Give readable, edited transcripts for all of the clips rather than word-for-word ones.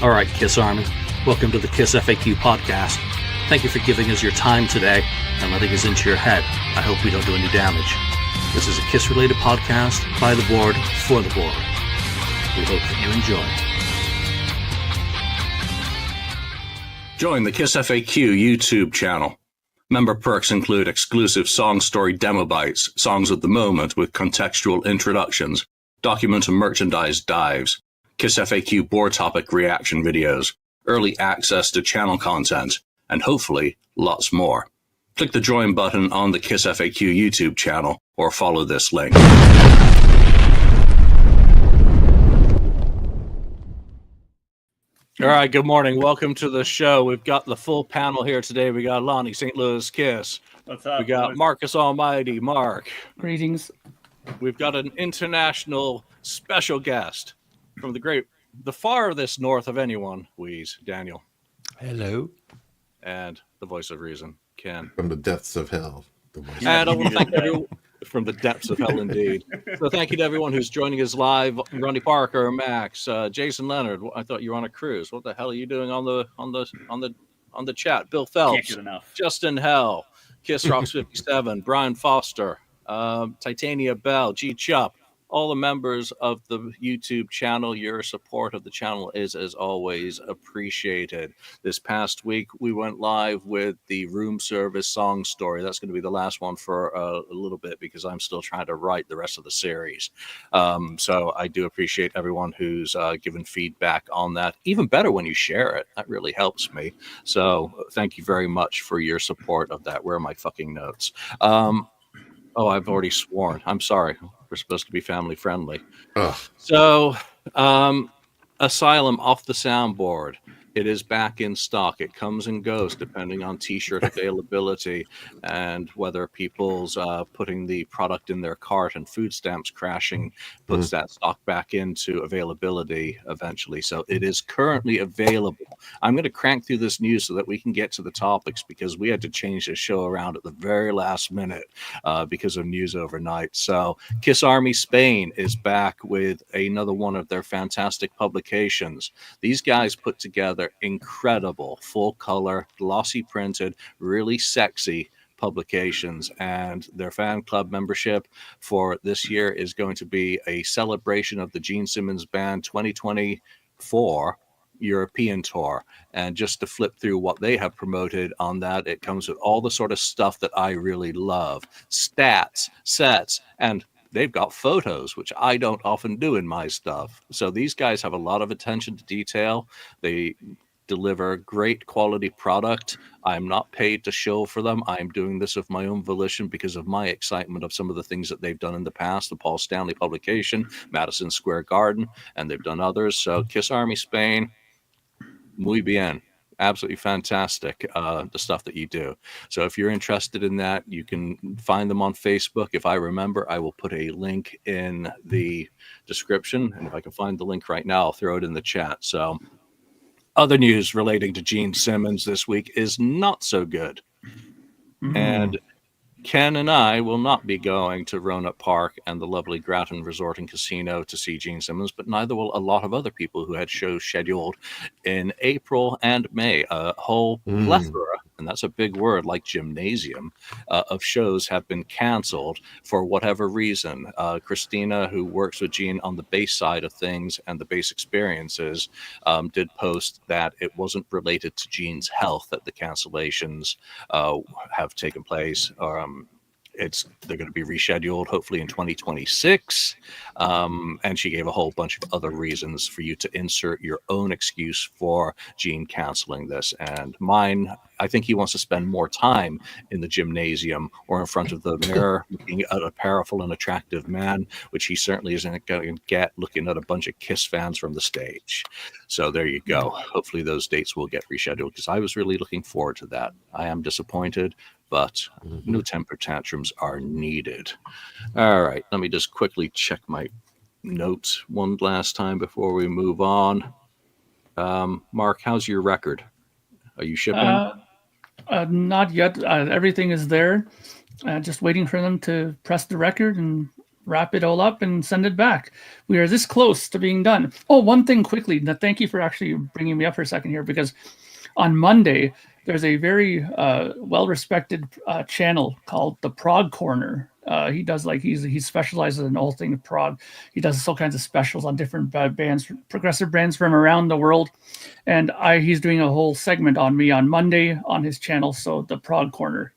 All right, Kiss Army, welcome to the KissFAQ podcast. Thank you for giving us your time today and letting us into your head. I hope we don't do any damage. This is a Kiss-related podcast by the board, for the board. We hope that you enjoy. Join the KissFAQ YouTube channel. Member perks include exclusive song story demo bites, songs of the moment with contextual introductions, document and merchandise dives, KissFAQ board topic reaction videos, early access to channel content, and hopefully lots more. Click the join button on the KissFAQ YouTube channel or follow this link. All right, good morning. Welcome to the show. We've got the full panel here today. We got Lonnie, St. Louis Kiss. What's up? We got Marcus Almighty, Mark. Greetings. We've got an international special guest from the farthest north of anyone, Wheeze, Daniel. Hello. And the voice of reason, Ken. From the depths of hell. And I want to thank everyone from the depths of hell, indeed. So thank you to everyone who's joining us live. Ronnie Parker, Max, Jason Leonard. I thought you were on a cruise. What the hell are you doing on the chat? Bill Phelps, Can't get enough. Justin Hell, Kiss Rocks 57, Brian Foster, Titania Bell, G Chup. All the members of the YouTube channel, your support of the channel is, as always, appreciated. This past week, we went live with the room service song story. That's going to be the last one for a little bit because I'm still trying to write the rest of the series. So I do appreciate everyone who's given feedback on that. Even better when you share it. That really helps me. So thank you very much for your support of that. Where are my fucking notes? Oh, I've already sworn. I'm sorry. We're supposed to be family friendly. So, Asylum off the soundboard. It is back in stock. It comes and goes depending on t-shirt availability and whether people's putting the product in their cart and food stamps crashing puts that stock back into availability eventually. So it is currently available. I'm going to crank through this news so that we can get to the topics because we had to change the show around at the very last minute because of news overnight. So Kiss Army Spain is back with another one of their fantastic publications. These guys put together incredible full color, glossy printed, really sexy publications, and their fan club membership for this year is going to be a celebration of the Gene Simmons Band 2024 European tour. And just to flip through what they have promoted on that, it comes with all the sort of stuff that I really love: stats, sets, and they've got photos, which I don't often do in my stuff. So these guys have a lot of attention to detail. They deliver great quality product. I'm not paid to show for them. I'm doing this of my own volition because of my excitement of some of the things that they've done in the past. The Paul Stanley publication, Madison Square Garden, and they've done others. So Kiss Army Spain, muy bien. Absolutely fantastic, the stuff that you do. So if you're interested in that, you can find them on Facebook. If I remember, I will put a link in the description. And if I can find the link right now, I'll throw it in the chat. So other news relating to Gene Simmons this week is not so good. And Ken and I will not be going to Roanoke Park and the lovely Grattan Resort and Casino to see Gene Simmons, but neither will a lot of other people who had shows scheduled in April and May. A whole plethora, and that's a big word, like gymnasium, of shows have been canceled for whatever reason. Christina, who works with Gene on the bass side of things and the bass experiences, did post that it wasn't related to Gene's health that the cancellations have taken place. They're going to be rescheduled hopefully in 2026. And she gave a whole bunch of other reasons for you to insert your own excuse for Gene canceling this. And mine, I think he wants to spend more time in the gymnasium or in front of the mirror looking at a powerful and attractive man, which he certainly isn't going to get looking at a bunch of Kiss fans from the stage. So there you go. Hopefully those dates will get rescheduled because I was really looking forward to that. I am disappointed, but no temper tantrums are needed. All right, let me just quickly check my notes one last time before we move on. Mark, how's your record? Are you shipping? Not yet. Everything is there. Just waiting for them to press the record and wrap it all up and send it back. We are this close to being done. Oh, one thing quickly. Thank you for actually bringing me up for a second here, because on Monday, there's a very well-respected channel called the Prog Corner. He does he specializes in all things prog. He does all kinds of specials on different bands, progressive bands from around the world. And he's doing a whole segment on me on Monday on his channel. So the Prog Corner,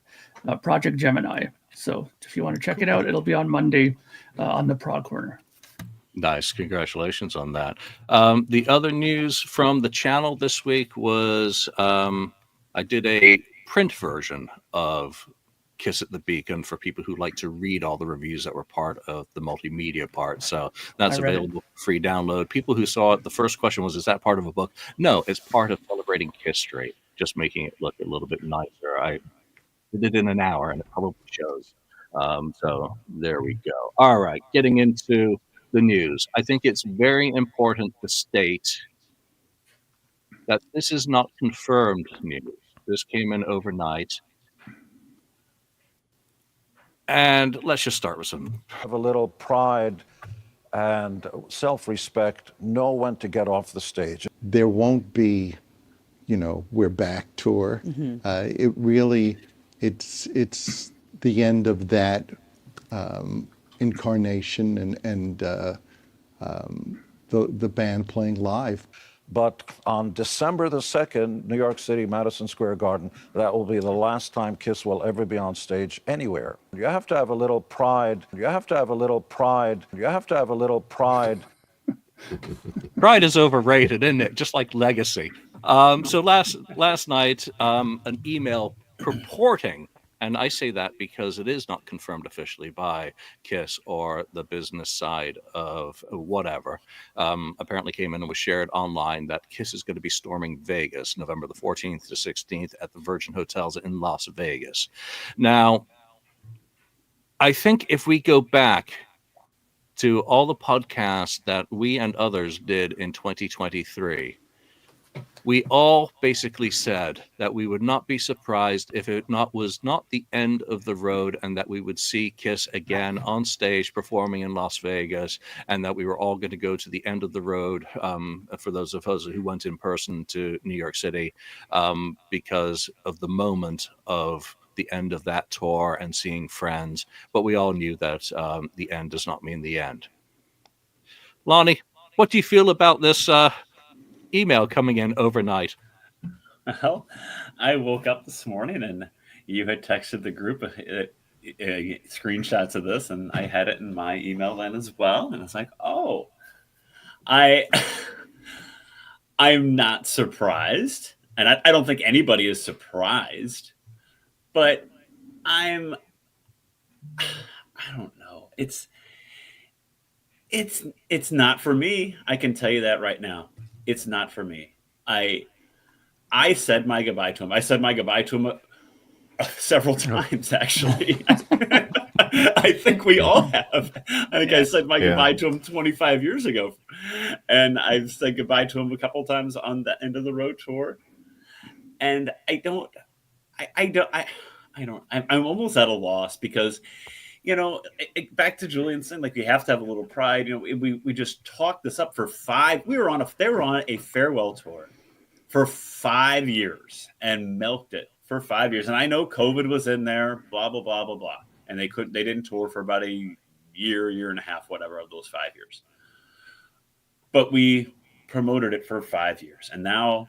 Project Gemini. So if you want to check it out, it'll be on Monday on the Prog Corner. Nice. Congratulations on that. The other news from the channel this week was I did a print version of Kiss at the Beacon for people who like to read all the reviews that were part of the multimedia part. So that's available for free download. People who saw it, the first question was, is that part of a book? No, it's part of Celebrating History, just making it look a little bit nicer. I did it in an hour, and it probably shows. So there we go. All right, getting into the news. I think it's very important to state that this is not confirmed news. This came in overnight. And let's just start with some. Have a little pride and self-respect, know when to get off the stage. There won't be, we're back tour. It really, it's the end of that incarnation and the band playing live. But on December the 2nd, New York City, Madison Square Garden, that will be the last time Kiss will ever be on stage anywhere. You have to have a little pride. You have to have a little pride. You have to have a little pride. Pride is overrated, isn't it? Just like legacy. So last night, an email purporting, and I say that because it is not confirmed officially by Kiss or the business side of whatever, apparently came in and was shared online that Kiss is going to be storming Vegas November the 14th to 16th at the Virgin Hotels in Las Vegas. Now, I think if we go back to all the podcasts that we and others did in 2023, we all basically said that we would not be surprised if it was not the end of the road, and that we would see Kiss again on stage performing in Las Vegas, and that we were all going to go to the end of the road, for those of us who went in person to New York City, because of the moment of the end of that tour and seeing friends. But we all knew that the end does not mean the end. Lonnie, what do you feel about this email coming in overnight? Well, I woke up this morning and you had texted the group screenshots of this, and I had it in my email then as well. And it's like, oh, I'm not surprised, and I don't think anybody is surprised, but I don't know. It's not for me. I can tell you that right now. It's not for me. I said my goodbye to him. I said my goodbye to him several times, actually. I think we all have. I think I said my goodbye to him 25 years ago. And I've said goodbye to him a couple times on the end of the road tour. And I'm almost at a loss because, back to Julian saying, like, we have to have a little pride. We just talked this up for they were on a farewell tour for 5 years and milked it for 5 years. And I know COVID was in there, blah, blah, blah, blah, blah. And they didn't tour for about a year and a half, whatever, of those 5 years. But we promoted it for 5 years. And now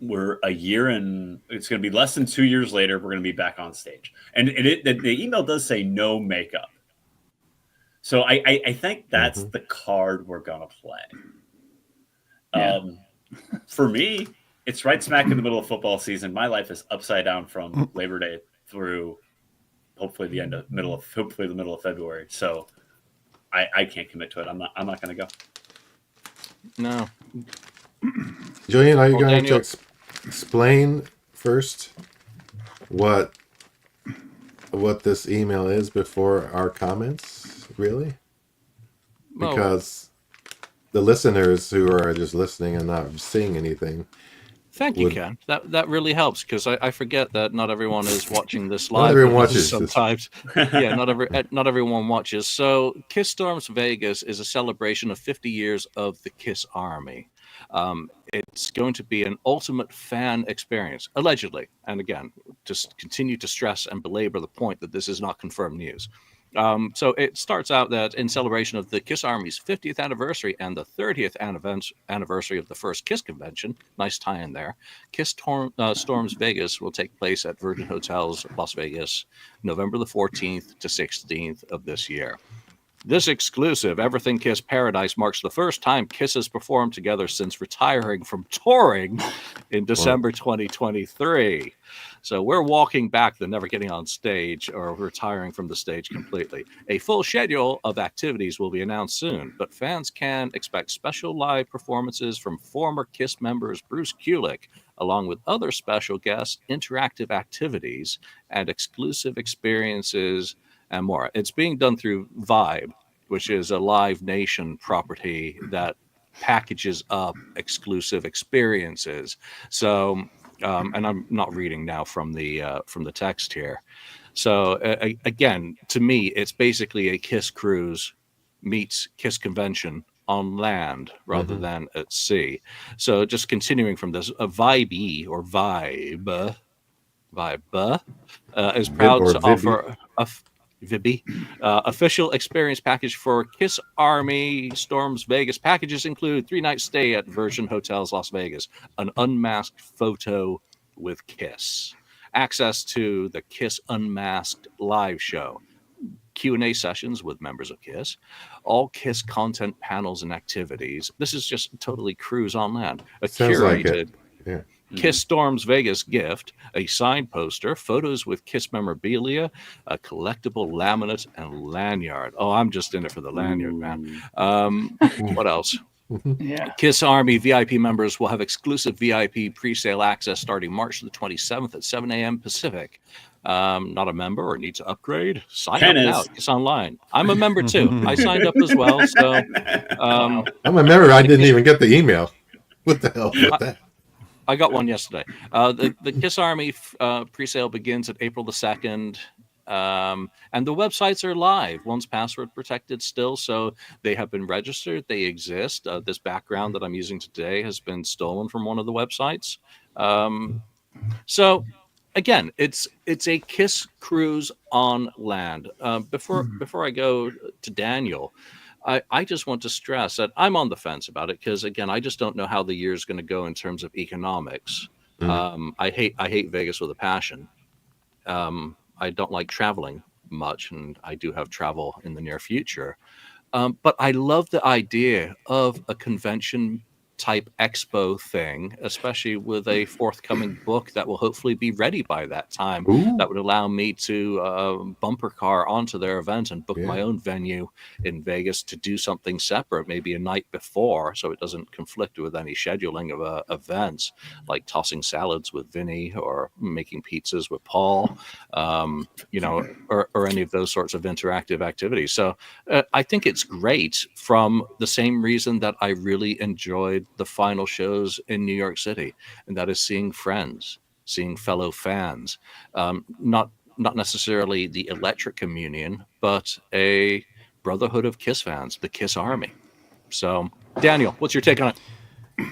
we're a year, and it's going to be less than 2 years later. We're going to be back on stage, and the email does say no makeup. So I think that's the card we're going to play. Yeah. For me, it's right smack in the middle of football season. My life is upside down from Labor Day through hopefully the middle of February. So I can't commit to it. I'm not going to go. No. Julian, are you going Daniel, to explain first what this email is before our comments, really? Because the listeners who are just listening and not seeing anything Thank you, Ken. That really helps, because I forget that not everyone is watching this Not live. everyone with us watches this. sometimes. Yeah, not everyone watches. So, Kiss Storms Vegas is a celebration of 50 years of the Kiss Army. It's going to be an ultimate fan experience, allegedly. And again, just continue to stress and belabor the point that this is not confirmed news. So it starts out that in celebration of the Kiss Army's 50th anniversary and the 30th anniversary of the first Kiss convention, nice tie-in there, Kiss Storms Vegas will take place at Virgin Hotels Las Vegas, November the 14th to 16th of this year. This exclusive Everything Kiss Paradise marks the first time Kiss has performed together since retiring from touring in December 2023. So we're walking back the never getting on stage or retiring from the stage completely. A full schedule of activities will be announced soon, but fans can expect special live performances from former Kiss members Bruce Kulick, along with other special guests, interactive activities, and exclusive experiences and more. It's being done through Vibe, which is a Live Nation property that packages up exclusive experiences. So, and I'm not reading now from the text here. So again, to me, it's basically a Kiss cruise meets Kiss convention on land rather than at sea. So just continuing from this, a Vibe or Vibe is proud to offer a Vibby official experience package for Kiss Army Storms Vegas. Packages include 3-night stay at Virgin Hotels Las Vegas, an unmasked photo with Kiss, access to the Kiss Unmasked live show, Q&A sessions with members of Kiss, all Kiss content panels and activities. This is just totally cruise on land. A Sounds curated like it. Yeah. Kiss Storms Vegas gift, a signed poster, photos with Kiss memorabilia, a collectible laminate, and lanyard. Oh, I'm just in it for the lanyard, man. What else? Yeah. Kiss Army VIP members will have exclusive VIP pre-sale access starting March the 27th at 7 a.m. Pacific. Not a member or need to upgrade? Sign up now. Kiss Online. I'm a member too. I signed up as well. So I'm a member. I didn't even get the email. What the hell with that? I got one yesterday. The Kiss Army pre-sale begins at April the 2nd. And the websites are live. One's password protected still, so they have been registered. They exist. This background that I'm using today has been stolen from one of the websites. So again, it's a Kiss cruise on land. Before I go to Daniel, I just want to stress that I'm on the fence about it because, again, I just don't know how the year is going to go in terms of economics. I hate Vegas with a passion. I don't like traveling much, and I do have travel in the near future. But I love the idea of a convention type expo thing, especially with a forthcoming book that will hopefully be ready by that time. That would allow me to bumper car onto their event and book my own venue in Vegas to do something separate, maybe a night before, so it doesn't conflict with any scheduling of events like tossing salads with Vinny or making pizzas with Paul, or any of those sorts of interactive activities. So I think it's great from the same reason that I really enjoyed the final shows in New York City, and that is seeing friends, seeing fellow fans, not necessarily the electric communion, but a brotherhood of Kiss fans, the Kiss Army. So, Daniel, what's your take on it?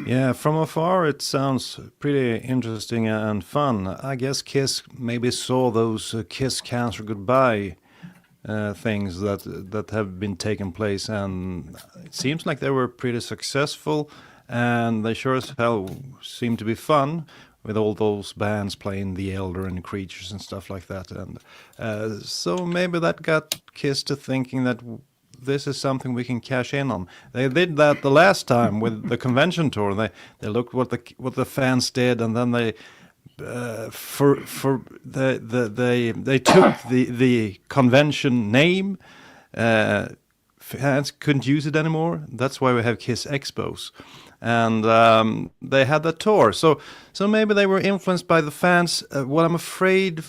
Yeah, from afar it sounds pretty interesting and fun. I guess Kiss maybe saw those Kiss Cancer Goodbye things that have been taking place, and it seems like they were pretty successful, and they sure as hell seem to be fun with all those bands playing The Elder and Creatures and stuff like that. And so maybe that got Kiss to thinking that this is something we can cash in on. They did that the last time with the convention tour. They looked what the fans did, and then they they took the convention name. Fans couldn't use it anymore. That's why we have Kiss Expos, and they had that tour. So maybe they were influenced by the fans. What I'm afraid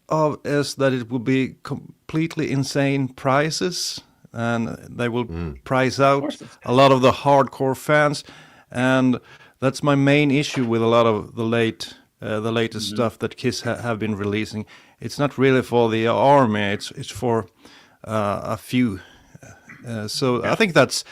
of is that it will be completely insane prices, and they will price out a lot of the hardcore fans. And that's my main issue with a lot of the latest stuff that Kiss have been releasing. It's not really for the army. It's for a few. So I think that's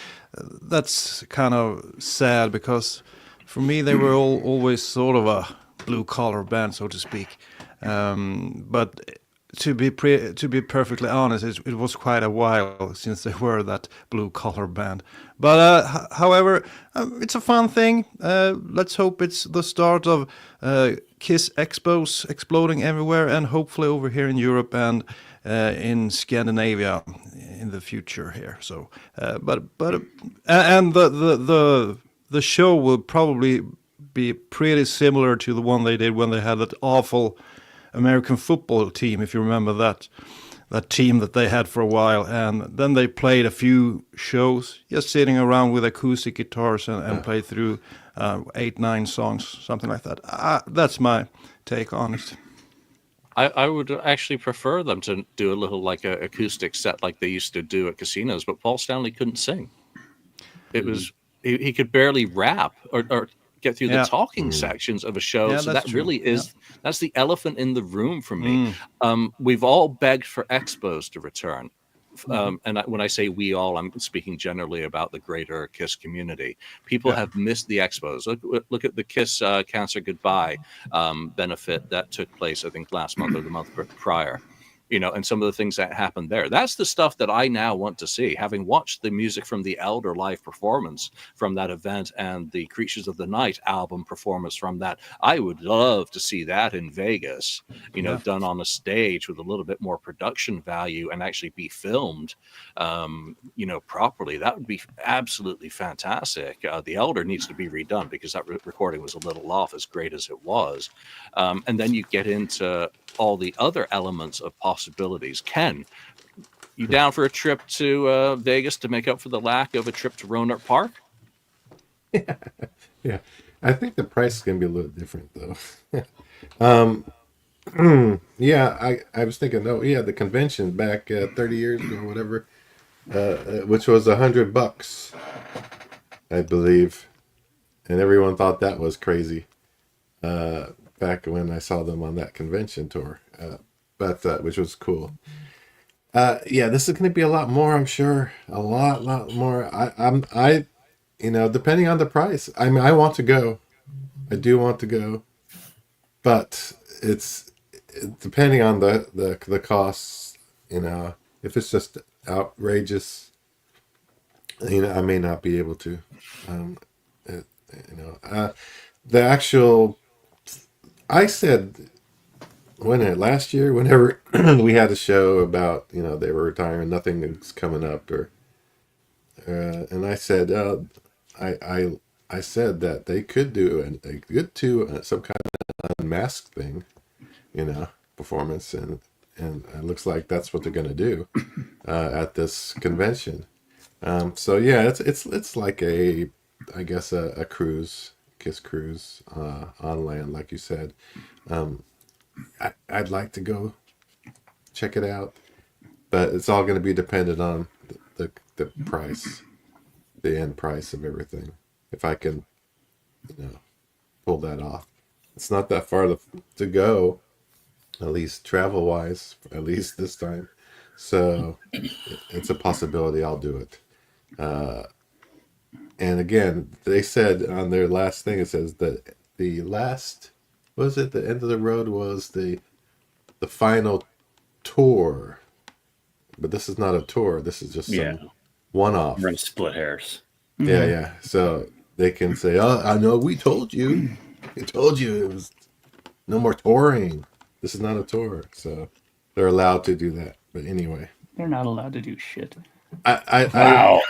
kind of sad, because for me they were always sort of a blue collar band, so to speak. But to be perfectly honest, it was quite a while since they were that blue collar band. But however, it's a fun thing. Let's hope it's the start of Kiss Expos exploding everywhere, and hopefully over here in Europe and in Scandinavia in the future here. So, and the show will probably be pretty similar to the one they did when they had that awful American football team, if you remember that team that they had for a while. And then they played a few shows, just sitting around with acoustic guitars and played through 8-9 songs, something like that. That's my take on it. I would actually prefer them to do a little like a acoustic set like they used to do at casinos, but Paul Stanley couldn't sing. It was he could barely rap or get through the talking sections of a show. Yeah, so that true. really is that's the elephant in the room for me. We've all begged for Expos to return. And when I say we all, I'm speaking generally about the greater Kiss community. People have missed the Expos. Look at the Kiss Cancer Goodbye benefit that took place, I think, last month or the month prior. And some of the things that happened there. That's the stuff that I now want to see. Having watched the music from the Elder live performance from that event and the Creatures of the Night album performance from that, I would love to see that in Vegas, done on a stage with a little bit more production value and actually be filmed, properly. That would be absolutely fantastic. The Elder needs to be redone because that recording was a little off, as great as it was. And then you get into all the other elements of possibilities. Ken, you down for a trip to Vegas to make up for the lack of a trip to Roanoke Park? Yeah. I think the price is going to be a little different, though. I was thinking, the convention back 30 years ago, whatever, which was $100, I believe. And everyone thought that was crazy back when I saw them on that convention tour. But which was cool. This is going to be a lot more, I'm sure. A lot more. I depending on the price. I mean, I want to go. I do want to go, but it's depending on the costs. If it's just outrageous, I may not be able to. The actual. I said. Last year, whenever we had a show about, they were retiring, nothing is coming up, and I said, I said that they could do some kind of unmasked thing, performance, and it looks like that's what they're going to do at this convention. It's like I guess a cruise, Kiss cruise on land, like you said. I'd like to go check it out, but it's all going to be dependent on the price, the end price of everything. If I can, pull that off. It's not that far to go, at least travel-wise, at least this time. So it's a possibility I'll do it. And again, they said on their last thing, it says that the last... Was it the end of the road was the final tour? But this is not a tour. This is just some one-off. We're going to split hairs. Yeah. So they can say, "Oh, I know. We told you. We told you it was no more touring. This is not a tour." So they're allowed to do that. But anyway, They're not allowed to do shit. Wow.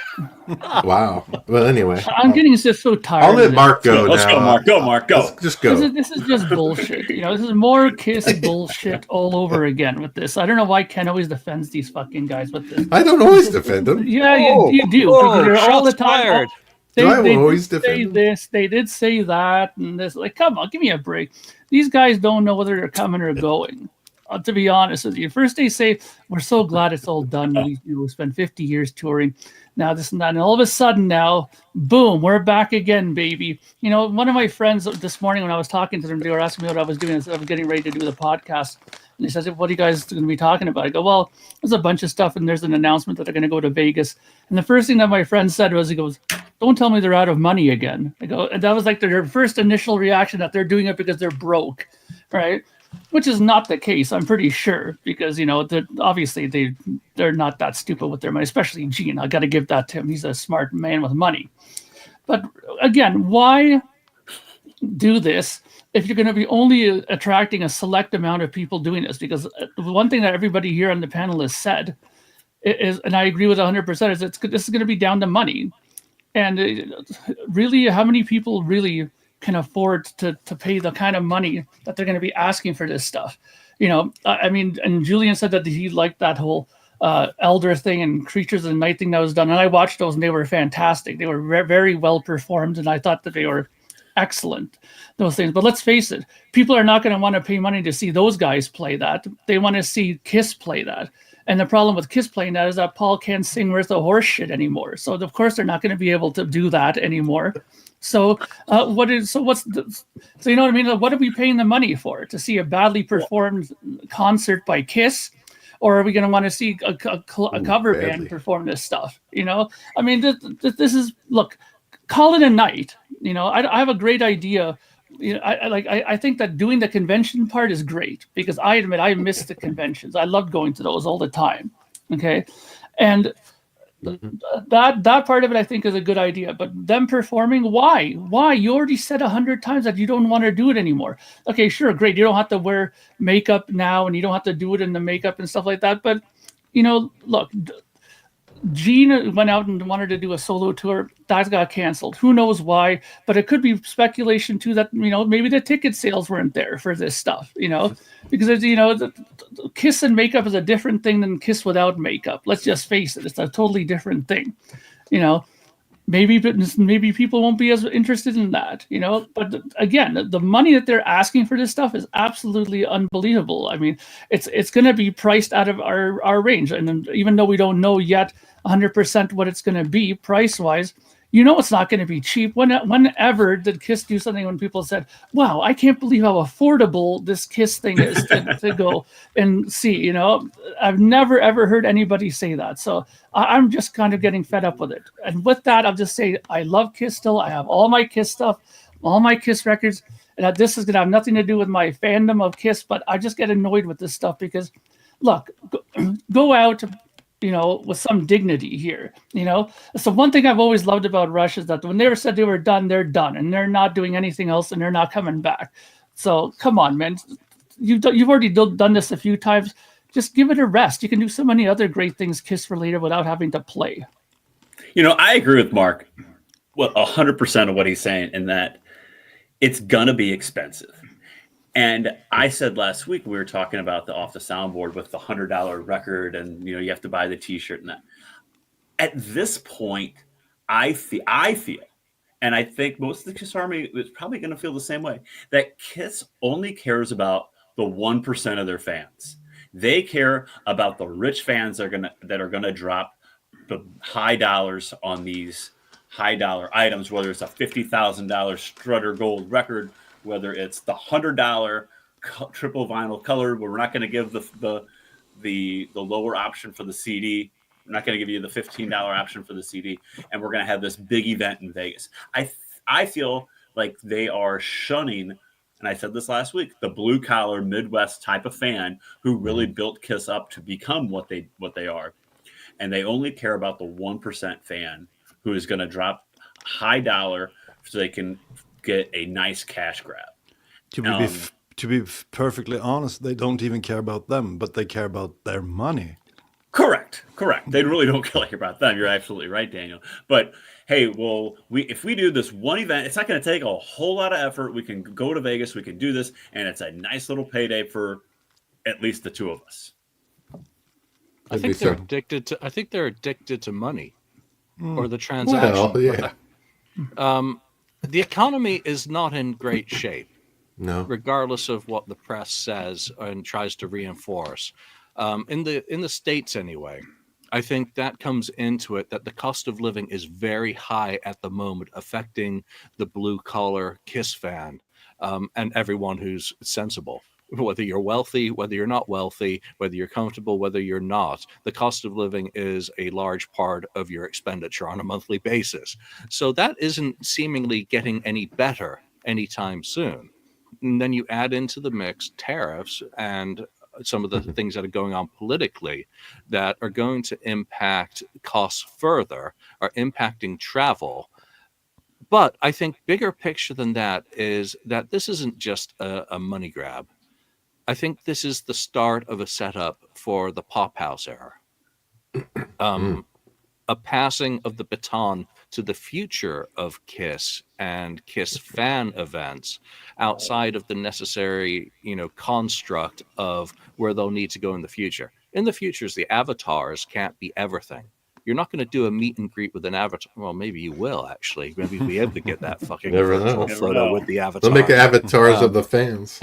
Well, anyway, I'm getting just so tired. I'll let Mark go. Let's go, Mark. Go, Mark. Go. Just go. This is just bullshit. This is more Kiss bullshit all over again with this. I don't know why Ken always defends these fucking guys with this. I don't always defend them. Yeah, you do. You're all the time. They always did say defend them? this. They did say that, and this. Like, come on, give me a break. These guys don't know whether they're coming or going. to be honest with you. First they say, we're so glad it's all done. We spent 50 years touring. Now this and that. And all of a sudden now, boom, we're back again, baby. You know, one of my friends this morning when I was talking to them, they were asking me what I was doing. I said, I'm getting ready to do the podcast. And he says, what are you guys going to be talking about? I go, well, there's a bunch of stuff, and there's an announcement that they're going to go to Vegas. And the first thing that my friend said was, he goes, don't tell me they're out of money again. I go, and that was like their first initial reaction, that they're doing it because they're broke, right? Which is not the case, I'm pretty sure, because, you know, obviously they're not that stupid with their money, especially Gene. I got to give that to him. He's a smart man with money. But again, why do this if you're going to be only attracting a select amount of people doing this? Because the one thing that everybody here on the panel has said is, and I agree with 100%, is this is going to be down to money. And really, how many people really can afford to pay the kind of money that they're going to be asking for this stuff? You know, I mean, and Julian said that he liked that whole Elder thing and Creatures of the Night thing that was done. And I watched those and they were fantastic. They were very well performed. And I thought that they were excellent, those things. But let's face it, people are not going to want to pay money to see those guys play that. They want to see Kiss play that. And the problem with Kiss playing that is that Paul can't sing worth a horse shit anymore. So of course they're not going to be able to do that anymore. So you know what I mean? What are we paying the money for? To see a badly performed concert by Kiss? Or are we going to want to see a cover band perform this stuff? You know, I mean, this is, look, call it a night. You know, I have a great idea. You know, I think that doing the convention part is great, because I admit I miss the conventions. I love going to those all the time. Okay, and that part of it I think is a good idea. But them performing, why? You already said 100 times that you don't want to do it anymore. Okay, sure, great. You don't have to wear makeup now, and you don't have to do it in the makeup and stuff like that. But you know, look. Gene went out and wanted to do a solo tour. That got canceled. Who knows why? But it could be speculation too that, you know, maybe the ticket sales weren't there for this stuff, you know, because, you know, the Kiss and makeup is a different thing than Kiss without makeup. Let's just face it. It's a totally different thing, you know. Maybe people won't be as interested in that, you know. But again, the money that they're asking for this stuff is absolutely unbelievable. I mean, it's going to be priced out of our range, and even though we don't know yet 100% what it's going to be price wise, you know, it's not going to be cheap. Whenever did Kiss do something when people said, "Wow, I can't believe how affordable this Kiss thing is to go and see"? You know, I've never ever heard anybody say that. So I'm just kind of getting fed up with it. And with that, I'll just say I love Kiss still. I have all my Kiss stuff, all my Kiss records, and that this is going to have nothing to do with my fandom of Kiss. But I just get annoyed with this stuff because, look, go out, you know, with some dignity here, you know. So one thing I've always loved about Rush is that when they said they were done, they're done, and they're not doing anything else, and they're not coming back. So come on, man, you've already done this a few times. Just give it a rest. You can do so many other great things Kiss related without having to play. You know, I agree with Mark 100% of what he's saying, in that it's gonna be expensive. And I said last week, we were talking about the Off the Soundboard with the $100 record, and, you know, you have to buy the T-shirt and that. At this point, I feel, and I think most of the Kiss Army is probably going to feel the same way, that Kiss only cares about the 1% of their fans. They care about the rich fans that are gonna drop the high dollars on these high dollar items, whether it's a $50,000 Strutter Gold record, whether it's the $100 triple vinyl color, where we're not going to give the lower option for the CD. We're not going to give you the $15 option for the CD, and we're going to have this big event in Vegas. I feel like they are shunning, and I said this last week, the blue collar Midwest type of fan who really built Kiss up to become what they are, and they only care about the 1% fan who is going to drop high dollar so they can get a nice cash grab. To be perfectly honest, they don't even care about them, but they care about their money. Correct. They really don't care about them. You're absolutely right, Daniel. But hey, well, if we do this one event, it's not going to take a whole lot of effort. We can go to Vegas, we can do this, and it's a nice little payday for at least the two of us. I think they're addicted to money or the transaction. Well, yeah. The economy is not in great shape. No. regardless of what the press says and tries to reinforce. In the States anyway, I think that comes into it, that the cost of living is very high at the moment, affecting the blue collar Kiss fan, and everyone who's sensible. Whether you're wealthy, whether you're not wealthy, whether you're comfortable, whether you're not, the cost of living is a large part of your expenditure on a monthly basis. So that isn't seemingly getting any better anytime soon. And then you add into the mix tariffs and some of the things that are going on politically that are going to impact costs further, are impacting travel. But I think bigger picture than that is that this isn't just a money grab. I think this is the start of a setup for the Pophouse era. A passing of the baton to the future of Kiss and Kiss fan events outside of the necessary, construct of where they'll need to go in the future. In the futures, the avatars can't be everything. You're not going to do a meet and greet with an avatar. Well, maybe you will, actually. Maybe you'll be able to get that fucking Never virtual know. photo with the avatar. They'll make avatars of the fans.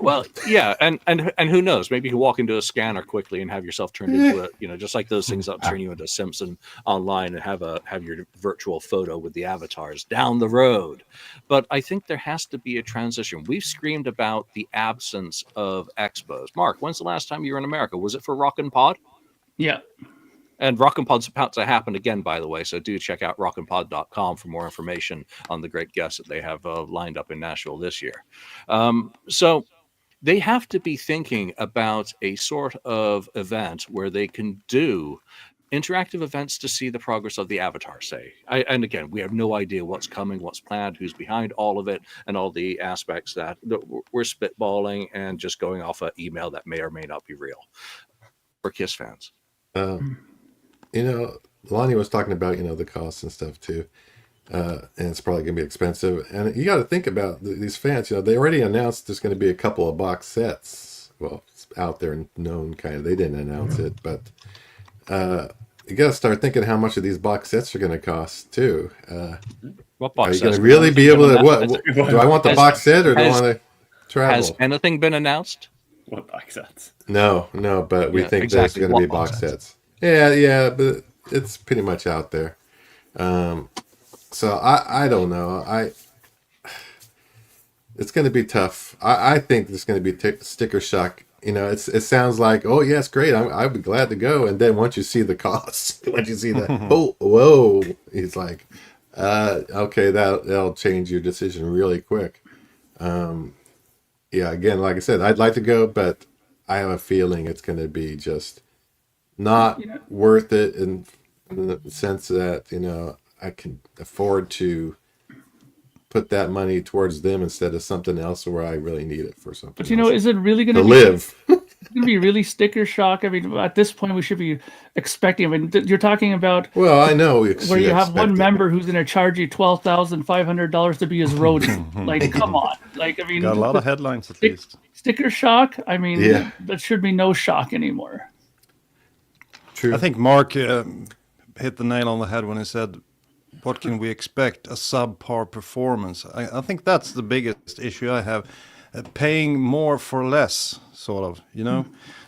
Well, yeah, and who knows? Maybe you can walk into a scanner quickly and have yourself turned into a, just like those things that turn you into Simpson online, and have your virtual photo with the avatars down the road. But I think there has to be a transition. We've screamed about the absence of expos. Mark, when's the last time you were in America? Was it for Rockin' Pod? Yeah. And Rockin' Pod's about to happen again, by the way. So do check out rockinpod.com for more information on the great guests that they have lined up in Nashville this year. So they have to be thinking about a sort of event where they can do interactive events to see the progress of the avatar, say. And again, we have no idea what's coming, what's planned, who's behind all of it, and all the aspects that we're spitballing and just going off an email that may or may not be real for Kiss fans. Lonnie was talking about, the costs and stuff too. And it's probably going to be expensive. And you got to think about these fans, they already announced there's going to be a couple of box sets. Well, it's out there and known kind of. They didn't announce it, but you got to start thinking how much of these box sets are going to cost too. What box are you sets? going to really be able to, what do I want the box set or do I want to travel? Has anything been announced? What box sets? No, but we think exactly. there's going to be box sets. Yeah, but it's pretty much out there. So I don't know. It's going to be tough. I think there's going to be sticker shock. It sounds like, oh yeah, it's great. I'd be glad to go. And then once you see the costs, once you see that, whoa, it's like, okay, that'll change your decision really quick. Yeah, again, like I said, I'd like to go, but I have a feeling it's going to be just not worth it in the sense that, I can afford to put that money towards them instead of something else where I really need it for something. But is it really going to live? It's going to be really sticker shock. I mean, at this point, we should be expecting. I mean, you're talking about. Well, I know where you have one member who's going to charge you $12,500 to be his roadie. Like, come on. Like, I mean, got a lot of headlines at least. Sticker shock. I mean, that should be no shock anymore. True. I think Mark hit the nail on the head when he said, what can we expect? A subpar performance. I think that's the biggest issue I have. Paying more for less, sort of,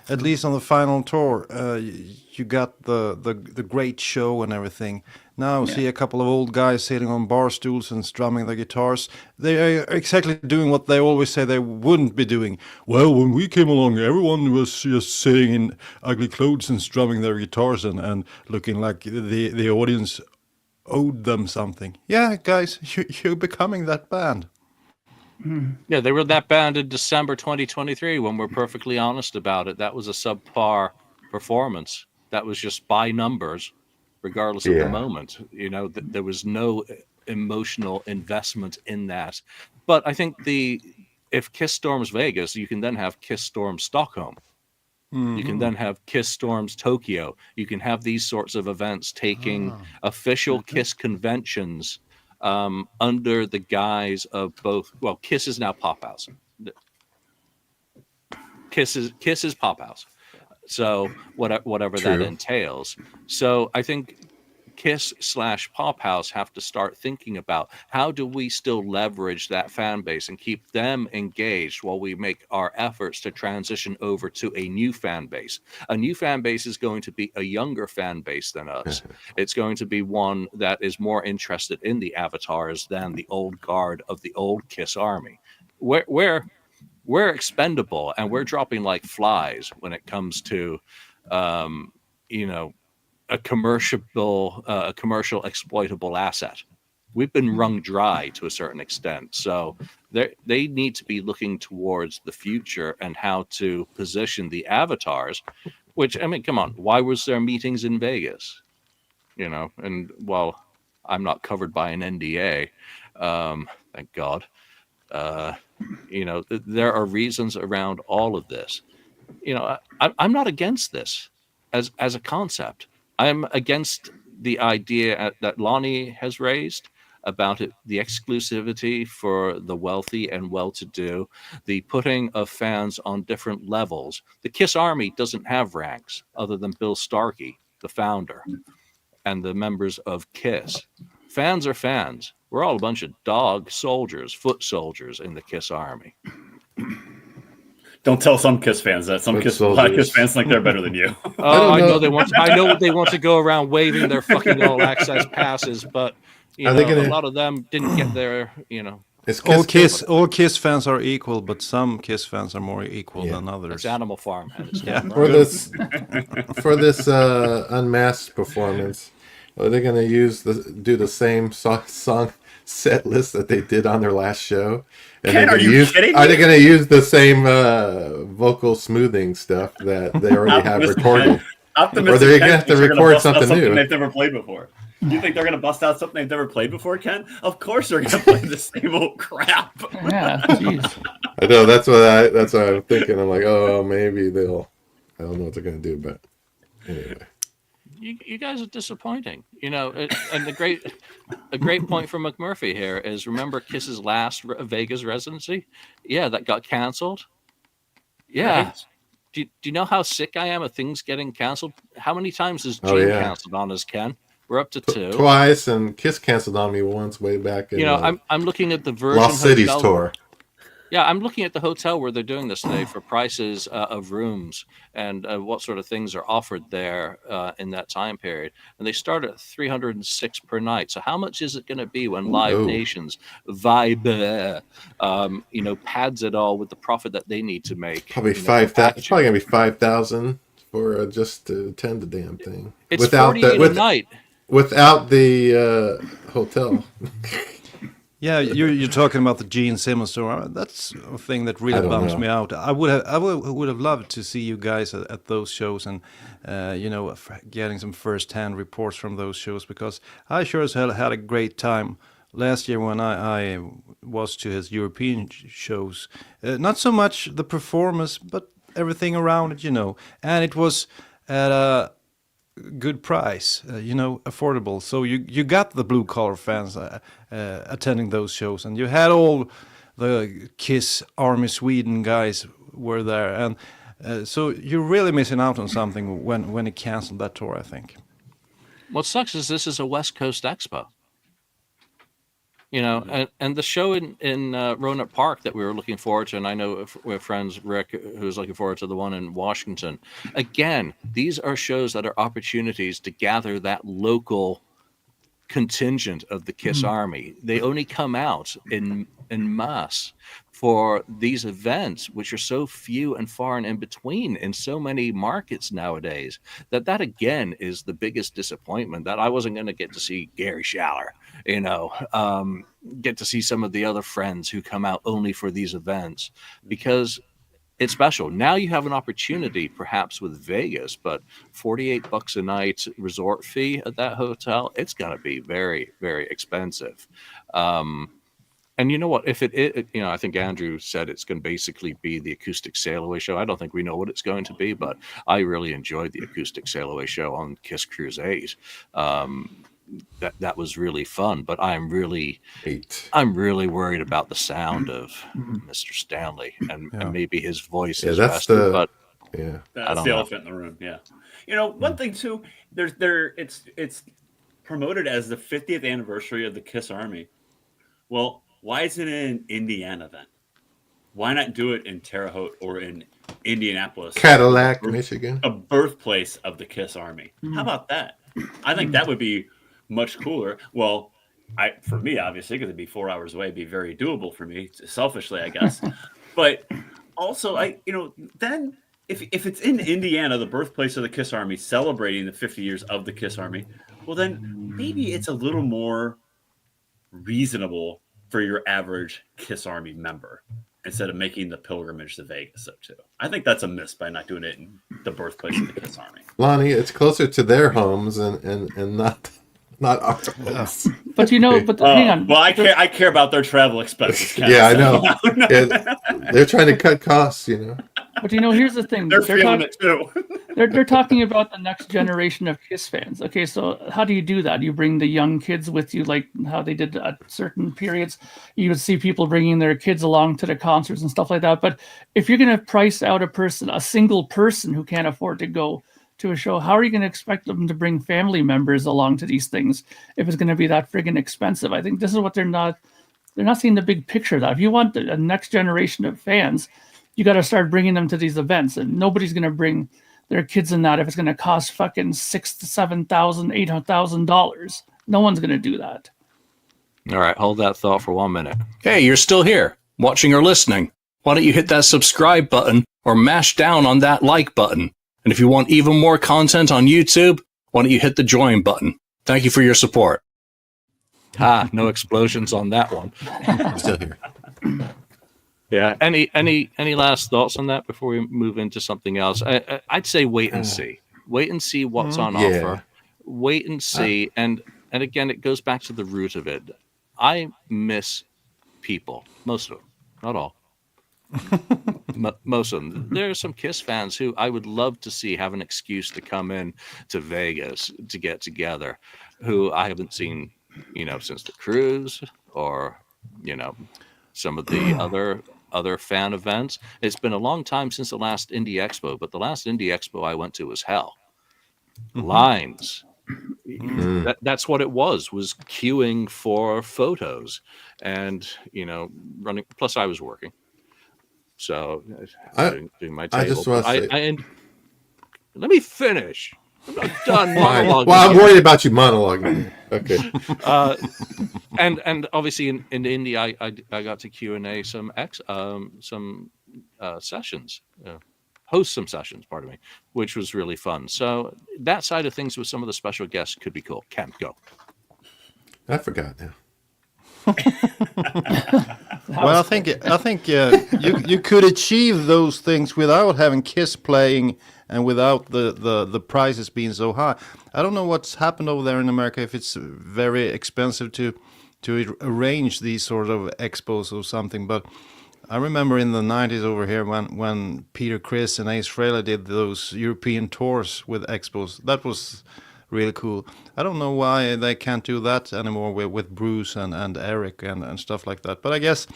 At least on the final tour, you got the great show and everything. Now see a couple of old guys sitting on bar stools and strumming their guitars. They are exactly doing what they always say they wouldn't be doing. Well, when we came along, everyone was just sitting in ugly clothes and strumming their guitars and looking like the audience owed them something. Yeah, guys, you're becoming that band. Yeah, they were that band in December 2023 when we're perfectly honest about it. That was a subpar performance. That was just by numbers, regardless of the moment. There was no emotional investment in that. But I think if Kiss storms Vegas, you can then have Kiss storms Stockholm. Mm-hmm. You can then have Kiss storms Tokyo. You can have these sorts of events taking official Kiss conventions under the guise of both. Well, Kiss is now Pophouse. Kiss is Pophouse. So whatever True. that entails. So I think Kiss/Pophouse have to start thinking about how do we still leverage that fan base and keep them engaged while we make our efforts to transition over to a new fan base. A new fan base is going to be a younger fan base than us. It's going to be one that is more interested in the avatars than the old guard of the old Kiss army. We're expendable and we're dropping like flies when it comes to a commercial exploitable asset. We've been wrung dry to a certain extent. So they need to be looking towards the future and how to position the avatars, which, I mean, come on, why was there meetings in Vegas? And while I'm not covered by an NDA, thank God, there are reasons around all of this. I'm not against this as a concept. I'm against the idea that Lonnie has raised about it, the exclusivity for the wealthy and well-to-do, the putting of fans on different levels. The Kiss Army doesn't have ranks other than Bill Starkey, the founder, and the members of Kiss. Fans are fans. We're all a bunch of dog soldiers, foot soldiers in the Kiss Army. Don't tell some Kiss fans that. Some Kiss fans think they're better than you. Oh, I know they want. I know they want to go around waving their fucking all access passes, but a lot of them didn't get their. All Kiss fans are equal, but some Kiss fans are more equal than others. It's Animal Farm. For this unmasked performance, are they going to do the same song set list that they did on their last show? And Ken, are you kidding me? Are they going to use the same vocal smoothing stuff that they already have recorded? Or they're going to have to record something new? They've never played before. You think they're going to bust out something they've never played before, Ken? Of course they're going to play the same old crap. Yeah, jeez. I know, that's what I'm thinking. I'm like, oh, maybe I don't know what they're going to do, but anyway. You guys are disappointing, and a great point from McMurphy here is, remember Kiss's last Vegas residency? Yeah, that got canceled. Yeah. Right. Do you know how sick I am of things getting canceled? How many times has Gene canceled on us, Ken? We're up to 2. Twice, and Kiss canceled on me once way back in I'm looking at the Virgin Lost Cities Hotel tour. Yeah, I'm looking at the hotel where they're doing this today for prices of rooms and what sort of things are offered there in that time period. And they start at $306 per night. So how much is it going to be when Live Nations pads it all with the profit that they need to make? Probably 5,000. It's probably going to be 5,000 for just to attend the damn thing. It's $48 a night without the hotel. Yeah, you're talking about the Gene Simmons tour. That's a thing that really bums me out. I would have loved to see you guys at those shows and getting some first-hand reports from those shows, because I sure as hell had a great time last year when I was to his European shows. Not so much the performance, but everything around it, and it was at a good price, affordable. So you got the blue collar fans attending those shows, and you had all the Kiss Army Sweden guys were there, and so you're really missing out on something when it canceled that tour, I think. What sucks is this is a West Coast expo. And the show in Roanoke Park that we were looking forward to, and I know we're friends, Rick, who's looking forward to the one in Washington. Again, these are shows that are opportunities to gather that local contingent of the Kiss Army. They only come out in mass for these events, which are so few and far and in between in so many markets nowadays, that again is the biggest disappointment, that I wasn't going to get to see Gary Schaller, get to see some of the other friends who come out only for these events, because it's special. Now you have an opportunity, perhaps with Vegas, but $48 a night resort fee at that hotel, it's going to be very, very expensive. And you know what? If I think Andrew said it's going to basically be the Acoustic Sail Away show. I don't think we know what it's going to be, but I really enjoyed the Acoustic Sail Away show on Kiss Cruise 8. That was really fun, but I'm really worried about the sound of Mr. Stanley and maybe his voice is rested, but that's the elephant in the room. Yeah. One thing too, it's promoted as the 50th anniversary of the Kiss Army. Well, why isn't it in Indiana then? Why not do it in Terre Haute or in Indianapolis, Cadillac, Michigan, a birthplace of the Kiss Army? How about that? I think that would be much cooler. Well, for me, obviously, because it'd be 4 hours away, it'd be very doable for me, selfishly, I guess. But also, then if it's in Indiana, the birthplace of the Kiss Army, celebrating the 50 years of the Kiss Army, well, then maybe it's a little more reasonable for your average Kiss Army member instead of making the pilgrimage to Vegas up too. I think that's a miss by not doing it in the birthplace of the Kiss Army. Lonnie, it's closer to their homes and not our homes. But hang on. Well, I care about their travel expenses. Yeah, I know. Yeah, they're trying to cut costs, But here's the thing. They're feeling it too. They're talking about the next generation of Kiss fans. Okay, so how do you do that? You bring the young kids with you, like how they did at certain periods. You would see people bringing their kids along to the concerts and stuff like that. But if you're going to price out a single person who can't afford to go to a show, how are you going to expect them to bring family members along to these things if it's going to be that friggin' expensive? I think this is what they're not seeing the big picture of that. If you want a next generation of fans, you got to start bringing them to these events, and nobody's going to bring their kids in that if it's going to cost fucking $6,000 to $7,000, $8,000. No one's going to do that. All right, hold that thought for 1 minute. Hey, you're still here, watching or listening. Why don't you hit that subscribe button or mash down on that like button? And if you want even more content on YouTube, why don't you hit the join button? Thank you for your support. No explosions on that one. I'm still here. Yeah. Any last thoughts on that before we move into something else? I'd say wait and see. Wait and see what's on offer. Wait and see. And again, it goes back to the root of it. I miss people. Most of them. Not all. Most of them. There are some Kiss fans who I would love to see have an excuse to come in to Vegas to get together, who I haven't seen, since the cruise or, some of the other fan events. It's been a long time since the last Indie Expo, but the last Indie Expo I went to was hell. Lines. That's what it was queuing for photos and, running. Plus I was working. So doing my table. I just want to say, let me finish. I'm not done monologuing. Well, I'm worried about you monologuing. Okay. And obviously in Indy, I got to Q&A some sessions, host some sessions, pardon me, which was really fun. So that side of things with some of the special guests could be cool. Ken, go. I forgot now. Well, I think you could achieve those things without having Kiss playing and without the prices being so high. I don't know what's happened over there in America, if it's very expensive to arrange these sort of expos or something, but I remember in the 90s over here when Peter Criss and Ace Frehley did those European tours with expos. That was really cool. I don't know why they can't do that anymore with Bruce and Eric and stuff like that. But I guess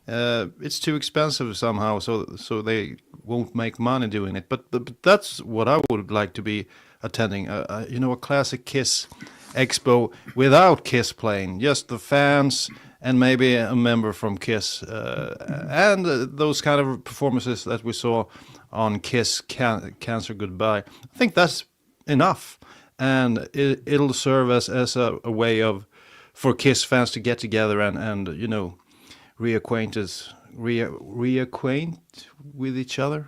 it's too expensive somehow, so they won't make money doing it. But that's what I would like to be attending. A classic Kiss expo without Kiss playing, just the fans and maybe a member from Kiss, and those kind of performances that we saw on Kiss Cancer Goodbye. I think that's enough. And it'll serve as a way for Kiss fans to get together and reacquaint with each other.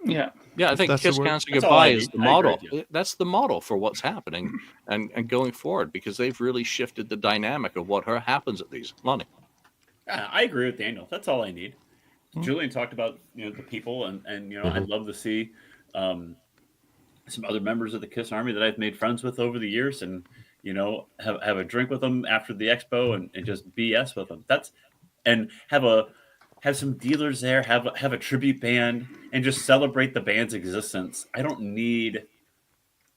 Yeah. Yeah, I think Kiss Cancer Goodbye is the model. That's the model for what's happening and going forward, because they've really shifted the dynamic of what happens at these. Lonnie. Yeah, I agree with Daniel. That's all I need. Julian talked about the people and I'd love to see some other members of the Kiss Army that I've made friends with over the years, and have a drink with them after the expo and just BS with them. And have some dealers there, have a tribute band, and just celebrate the band's existence. I don't need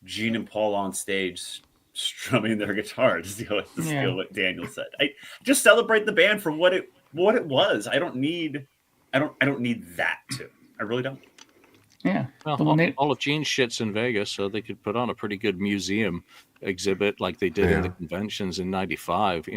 Gene and Paul on stage strumming their guitars. To steal what Daniel said. I just celebrate the band for what it was. I don't need that too. I really don't. Yeah. Well, The one they, all of Gene's shit's in Vegas, so they could put on a pretty good museum exhibit like they did in the Yeah. conventions in '95.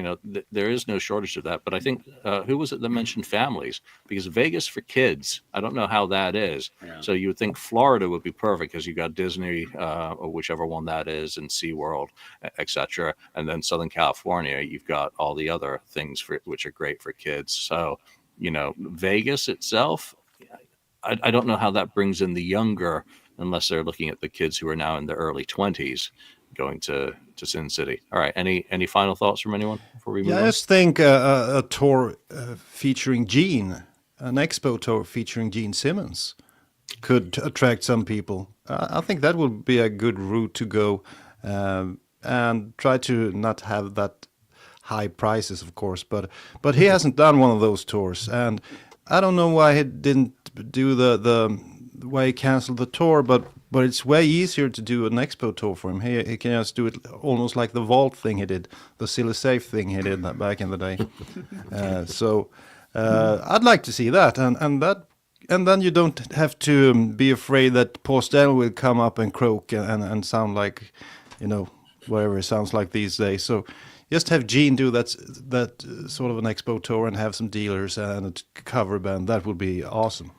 There is no shortage of that. But I think who was it that mentioned families? Because Vegas for kids, I don't know how that is. Yeah. So you would think Florida would be perfect because you got Disney or whichever one that is, and SeaWorld, etc. And then Southern California, you've got all the other things which are great for kids. So Vegas itself, I don't know how that brings in the younger, unless they're looking at the kids who are now in their early 20s going to Sin City. All right. Any final thoughts from anyone before we move Yeah, I on? just think a tour featuring Gene, an expo tour featuring Gene Simmons, could attract some people. I think that would be a good route to go, and try to not have that high prices, of course. But he hasn't done one of those tours, and I don't know why he didn't do the why he canceled the tour. But it's way easier to do an expo tour for him. He can just do it almost like the Vault thing he did, the Silly Safe thing he did back in the day. So I'd like to see that, and then you don't have to be afraid that Paul Stanley will come up and croak and sound like, whatever it sounds like these days. So just have Gene do that sort of an expo tour and have some dealers and a cover band. That would be awesome.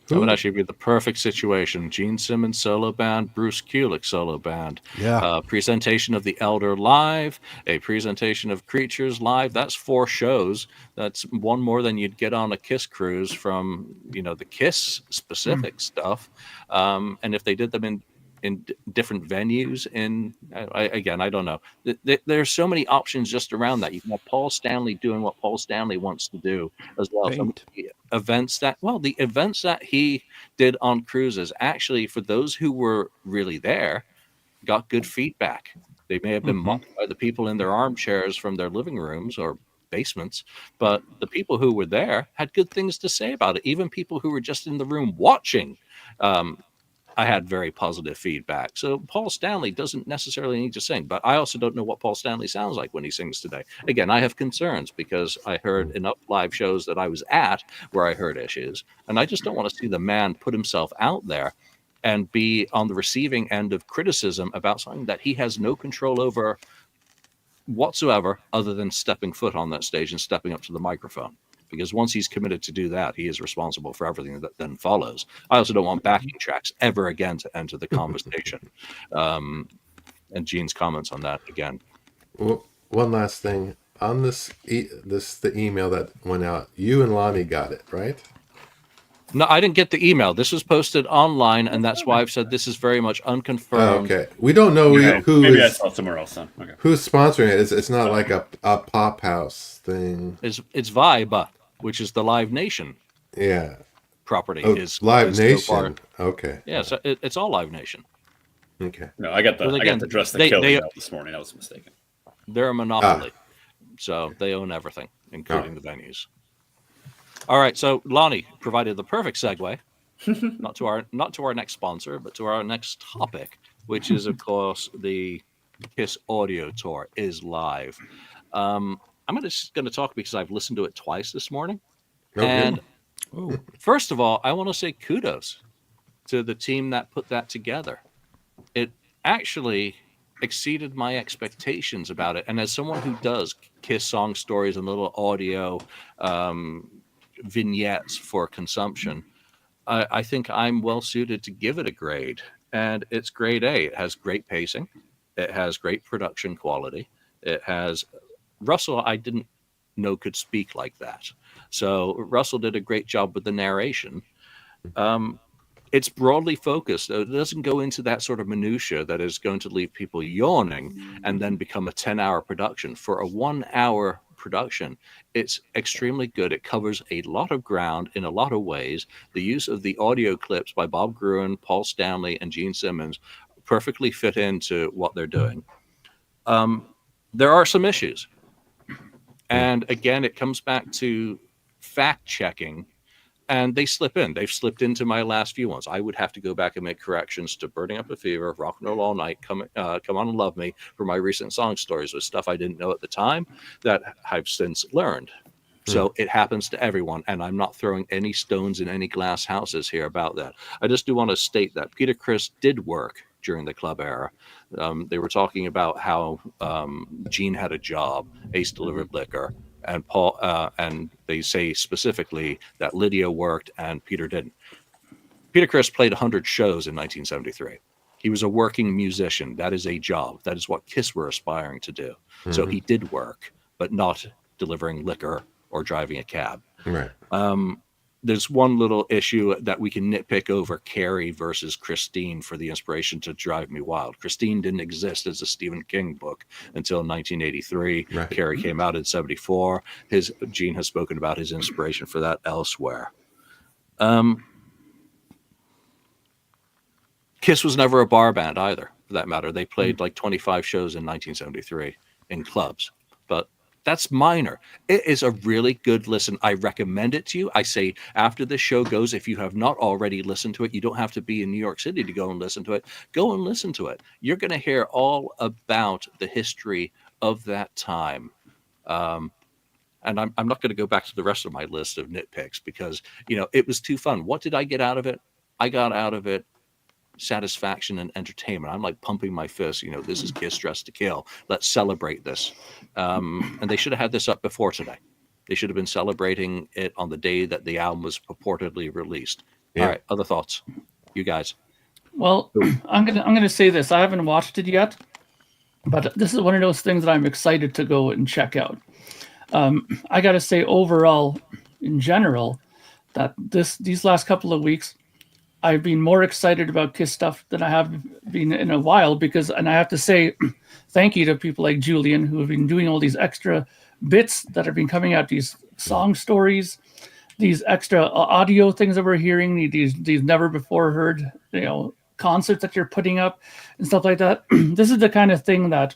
That would actually be the perfect situation. Gene Simmons solo band, Bruce Kulick solo band. Yeah. Presentation of The Elder live, a presentation of Creatures live. That's 4 shows. That's one more than you'd get on a Kiss cruise from, the Kiss specific stuff. And if they did them in different venues, I don't know. There's so many options just around that. You can have Paul Stanley doing what Paul Stanley wants to do as well. So the events that he did on cruises, actually, for those who were really there, got good feedback. They may have been mocked by the people in their armchairs from their living rooms or basements, but the people who were there had good things to say about it. Even people who were just in the room watching, I had very positive feedback. So Paul Stanley doesn't necessarily need to sing, but I also don't know what Paul Stanley sounds like when he sings today. Again, I have concerns because I heard enough live shows that I was at where I heard issues, and I just don't want to see the man put himself out there and be on the receiving end of criticism about something that he has no control over whatsoever, other than stepping foot on that stage and stepping up to the microphone. Because once he's committed to do that, he is responsible for everything that then follows. I also don't want backing tracks ever again to enter the conversation. And Gene's comments on that again. Well, one last thing on the email that went out. You and Lonnie got it, right? No, I didn't get the email. This was posted online, and that's why I've said this is very much unconfirmed. Okay, we don't know who maybe I is saw it somewhere else then. Okay. who's sponsoring it. It's not like a Pophouse thing. It's Vibe, which is the Live Nation property. Oh, is Live is Nation. so far- Okay. Yeah, so it's all Live Nation. Okay. No, I got the Dress the Kill email this morning. I was mistaken. They're a monopoly, so they own everything, including the venues. All right, so Lonnie provided the perfect segue, not to our next sponsor, but to our next topic, which is, of course, the Kiss audio tour is live. I'm just going to talk because I've listened to it twice this morning. Okay. And first of all, I want to say kudos to the team that put that together. It actually exceeded my expectations about it. And as someone who does Kiss song stories and little audio vignettes for consumption, I think I'm well suited to give it a grade. And it's grade A. It has great pacing. It has great production quality. It has Russell, I didn't know could speak like that. So Russell did a great job with the narration. It's broadly focused. It doesn't go into that sort of minutia that is going to leave people yawning and then become a 10-hour production. For a 1-hour production, it's extremely good. It covers a lot of ground in a lot of ways. The use of the audio clips by Bob Gruen, Paul Stanley, and Gene Simmons perfectly fit into what they're doing. There are some issues. And again, it comes back to fact checking, and they slip in. They've slipped into my last few ones. I would have to go back and make corrections to Burning Up a Fever, Rock and Roll All Night, Come On and Love Me for my recent song stories with stuff I didn't know at the time that I've since learned. So it happens to everyone, and I'm not throwing any stones in any glass houses here about that. I just do want to state that Peter Criss did work during the club era. They were talking about how Gene had a job, Ace delivered liquor, and Paul, and they say specifically that Lydia worked and Peter didn't. Peter Criss played 100 shows in 1973. He was a working musician. That is a job. That is what Kiss were aspiring to do. So he did work, but not delivering liquor or driving a cab. Right. There's one little issue that we can nitpick over Carrie versus Christine for the inspiration to Drive Me Wild. Christine didn't exist as a Stephen King book until 1983. Right. Carrie came out in 74. Gene has spoken about his inspiration for that elsewhere. Kiss was never a bar band either, for that matter. They played like 25 shows in 1973 in clubs, but that's minor. It is a really good listen. I recommend it to you. I say after this show goes, if you have not already listened to it, you don't have to be in New York City to go and listen to it. Go and listen to it. You're going to hear all about the history of that time. And I'm not going to go back to the rest of my list of nitpicks because, it was too fun. What did I get out of it? I got out of it satisfaction and entertainment. I'm like pumping my fist. This is Kiss Dressed to Kill. Let's celebrate this. And they should have had this up before today. They should have been celebrating it on the day that the album was purportedly released. Yeah. All right, other thoughts, you guys? Well, I'm gonna say this. I haven't watched it yet, but this is one of those things that I'm excited to go and check out. I got to say, overall, in general, that these last couple of weeks, I've been more excited about Kiss stuff than I have been in a while and I have to say thank you to people like Julian who have been doing all these extra bits that have been coming out, these song stories, these extra audio things that we're hearing, these never before heard, concerts that you're putting up and stuff like that. This is the kind of thing that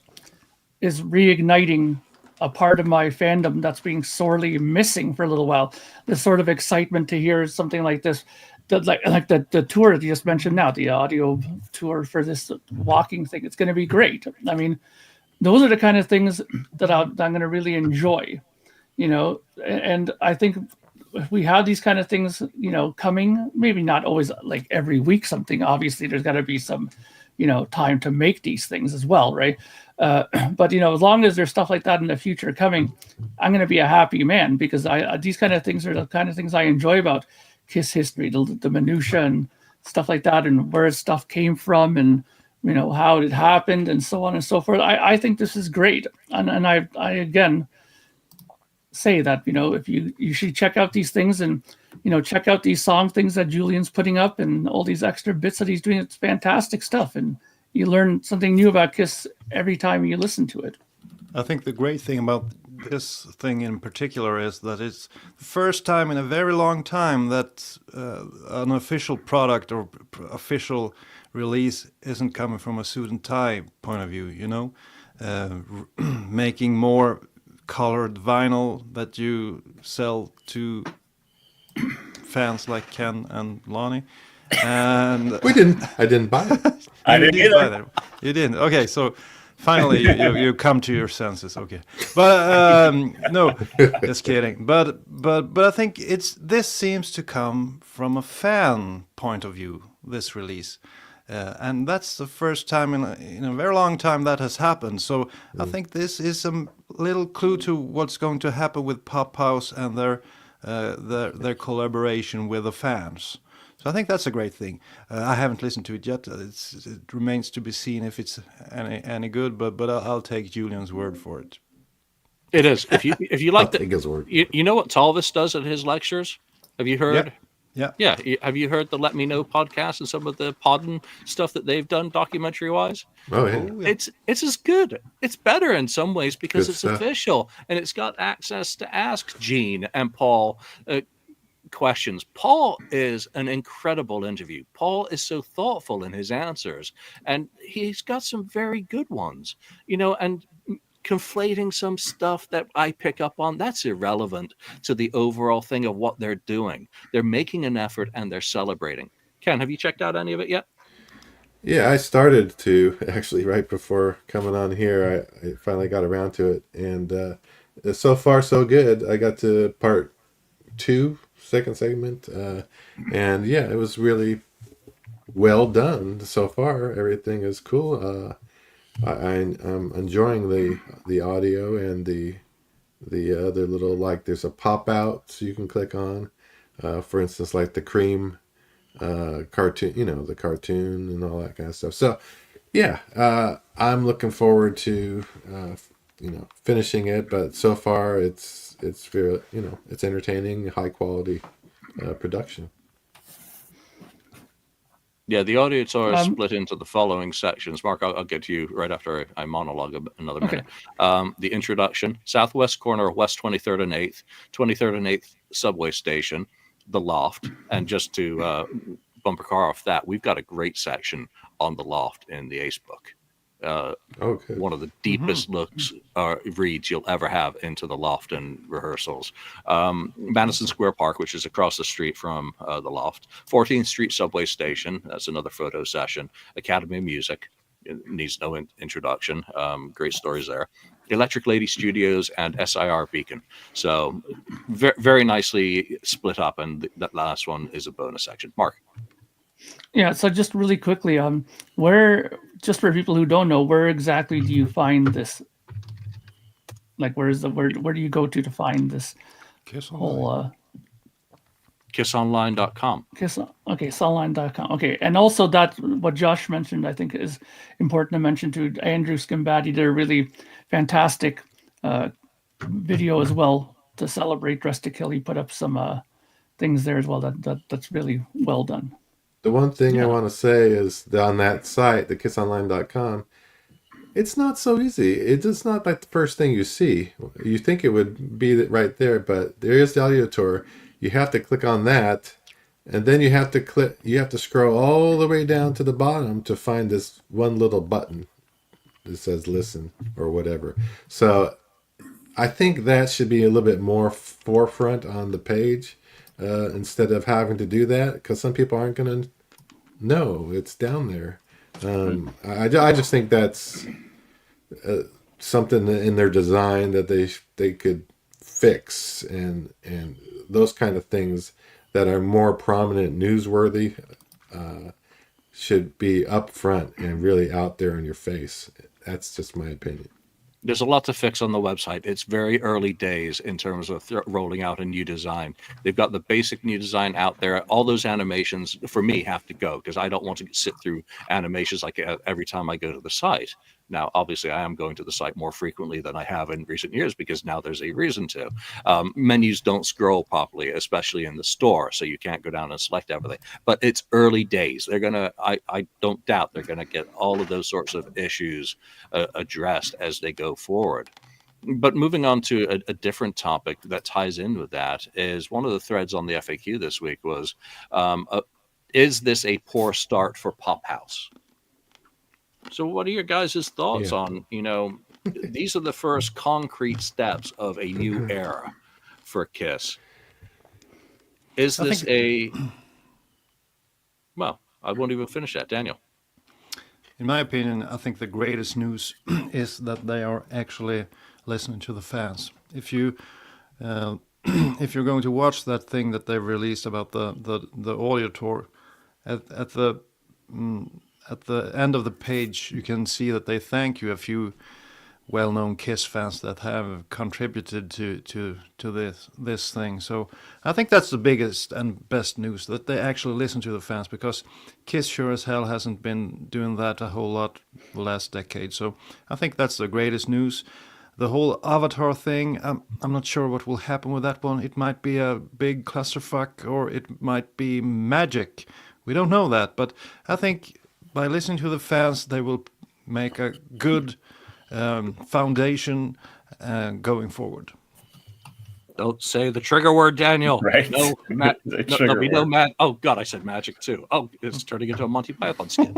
is reigniting a part of my fandom that's being sorely missing for a little while. This sort of excitement to hear something like this. Like the tour that you just mentioned now, the audio tour for this walking thing, it's going to be great. I mean, those are the kind of things that I'm going to really enjoy, and I think if we have these kind of things, coming, maybe not always like every week something, obviously there's got to be some, time to make these things as well, right? But, as long as there's stuff like that in the future coming, I'm going to be a happy man because these kind of things are the kind of things I enjoy about Kiss history, the minutia and stuff like that, and where stuff came from, and how it happened, and so on and so forth. I think this is great, and I again say that if you should check out these things and check out these song things that Julian's putting up and all these extra bits that he's doing. It's fantastic stuff, and you learn something new about Kiss every time you listen to it. I think the great thing about this thing in particular is that it's the first time in a very long time that an official product or official release isn't coming from a suit and tie point of view, making more colored vinyl that you sell to fans like Ken and Lonnie. And I didn't buy it. I didn't either. You didn't. Okay, so finally you come to your senses. Okay, but no, just kidding. But I think this seems to come from a fan point of view. This release, and that's the first time in a very long time that has happened. So I think this is a little clue to what's going to happen with Pophouse and their collaboration with the fans. So I think that's a great thing. I haven't listened to it yet. It remains to be seen if it's any good. But I'll take Julian's word for it. It is. If you like take his word. You know what Talvis does at his lectures? Have you heard? Yeah. Have you heard the Let Me Know podcast and some of the Podden stuff that they've done documentary wise? Oh yeah. It's as good. It's better in some ways because Good it's stuff. official and it's got access to ask Gene and Paul questions. Paul is an incredible interview. Paul is so thoughtful in his answers, and he's got some very good ones, and conflating some stuff that I pick up on, that's irrelevant to the overall thing of what they're doing. They're making an effort and they're celebrating. Ken, have you checked out any of it yet? Yeah, I started to actually right before coming on here. I finally got around to it, and so far so good. I got to part 2, second segment, and yeah, it was really well done so far. Everything is cool. I'm enjoying the audio and the other little, like, there's a pop out so you can click on. For instance, like the cream cartoon, the cartoon and all that kind of stuff. So yeah, I'm looking forward to finishing it. But so far, it's very, it's entertaining, high quality production. Yeah, the audio tour is Um, split into the following sections. Mark, I'll get to you right after I monologue another Okay. minute. The introduction, southwest corner of West 23rd and 8th, 23rd and 8th subway station, the loft. And just to bumper car off that, we've got a great section on the loft in the Ace book. Okay. One of the deepest looks reads you'll ever have into the loft and rehearsals. Madison Square Park, which is across the street from the loft. 14th Street subway station. That's another photo session. Academy of Music. It needs no introduction. Great stories there. Electric Lady Studios and SIR Beacon. So very nicely split up, and that last one is a bonus section. Mark. Yeah, so just really quickly, where, just for people who don't know, where exactly do you find this? Like, where do you go to find this Kiss Online. whole KissOnline.com. KissOnline.com. Okay, and also that what Josh mentioned, I think, is important to mention too. Andrew Schimbati did a really fantastic video as well to celebrate Dress to Kill. He put up some things there as well. That's really well done. The one thing I Yeah. want to say is that on that site, the kissonline.com, it's not so easy. It's not like the first thing you see. You think it would be right there, but there is the audio tour. You have to click on that, and then you have to scroll all the way down to the bottom to find this one little button that says listen or whatever. So I think that should be a little bit more forefront on the page instead of having to do that, because some people aren't going to know it's down there. I just think that's something in their design that they could fix, and those kind of things that are more prominent, newsworthy, should be up front and really out there in your face. That's just my opinion. There's a lot to fix on the website. It's very early days in terms of rolling out a new design. They've got the basic new design out there. All those animations, for me, have to go, because I don't want to sit through animations like every time I go to the site. Now, obviously, I am going to the site more frequently than I have in recent years, because now there's a reason to. Menus don't scroll properly, especially in the store, so you can't go down and select everything. But it's early days. They're going to, I don't doubt they're going to get all of those sorts of issues addressed as they go forward. But moving on to a different topic that ties in with that is one of the threads on the FAQ this week was, is this a poor start for Pophouse? So what are your guys' thoughts on, these are the first concrete steps of a new era for Kiss. Is this well, I won't even finish that, Daniel. In my opinion, I think the greatest news is that they are actually listening to the fans. If you if you're going to watch that thing that they released about the audio tour, at the end of the page, you can see that they thank you a few well-known Kiss fans that have contributed to this thing. So I think that's the biggest and best news, that they actually listen to the fans, because Kiss sure as hell hasn't been doing that a whole lot the last decade. So I think that's the greatest news. The whole Avatar thing, I'm not sure what will happen with that one. It might be a big clusterfuck, or it might be magic. We don't know that, but I think by listening to the fans, they will make a good foundation going forward. Don't say the trigger word, Daniel. Right. No, Trigger word. Matt. Oh God, I said magic too. Oh, it's turning into a Monty Python skit.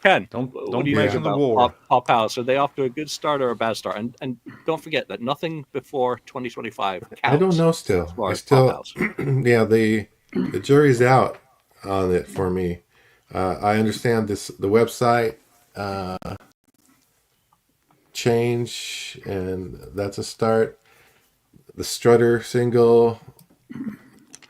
Ken, Don't what do you think mention the about war. Pophouse? Are they off to a good start or a bad start? And don't forget that nothing before 2025 counts. I don't know still. As far I as still, Pophouse. yeah, the jury's out on it for me. I understand the website Change, and that's a start. The Strutter single.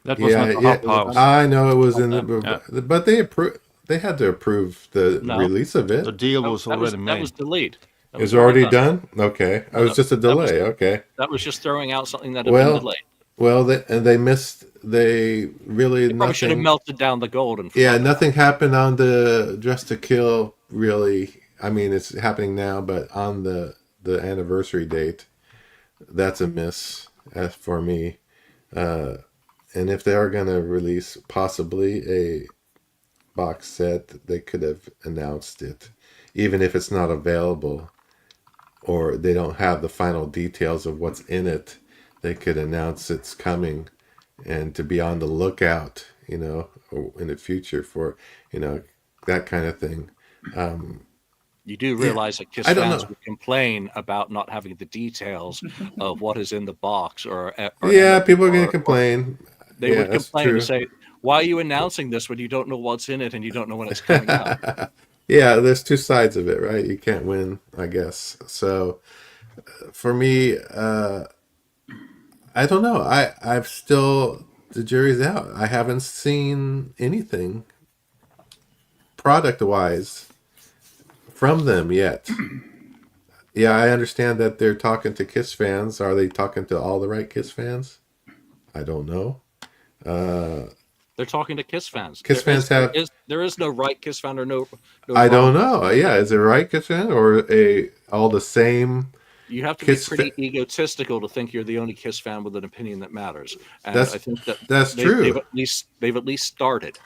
That was not Pophouse. I know it was in Yeah. the, but they approved. They had to approve the No. release of it. The deal was already made. That was delayed. That It was already done. Okay, it was just a delay. Okay, that was just throwing out something that had been delayed. Well, they missed. They really Probably should have nothing. melted down the gold. And Yeah, nothing happened on the Dress to Kill. Really, I mean, it's happening now, but on the anniversary date, that's a miss for me. And if they are going to release possibly a box set, they could have announced it, even if it's not available or they don't have the final details of what's in it. They could announce it's coming, and to be on the lookout, in the future for, that kind of thing. You do realize that Kiss fans would complain about not having the details of what is in the box, or people are going to complain. They would complain and say, "Why are you announcing this when you don't know what's in it and you don't know when it's coming out?" Yeah, there's two sides of it, right? You can't win, I guess. So, for me, I don't know. I've still, the jury's out. I haven't seen anything product-wise from them yet. Yeah, I understand that they're talking to Kiss fans. Are they talking to all the right Kiss fans? I don't know. They're talking to Kiss fans. There is no right Kiss fan or no I don't know. Yeah, is it right Kiss fan or all the same? You have to be pretty egotistical to think you're the only Kiss fan with an opinion that matters. And I think that's true. They've at least started.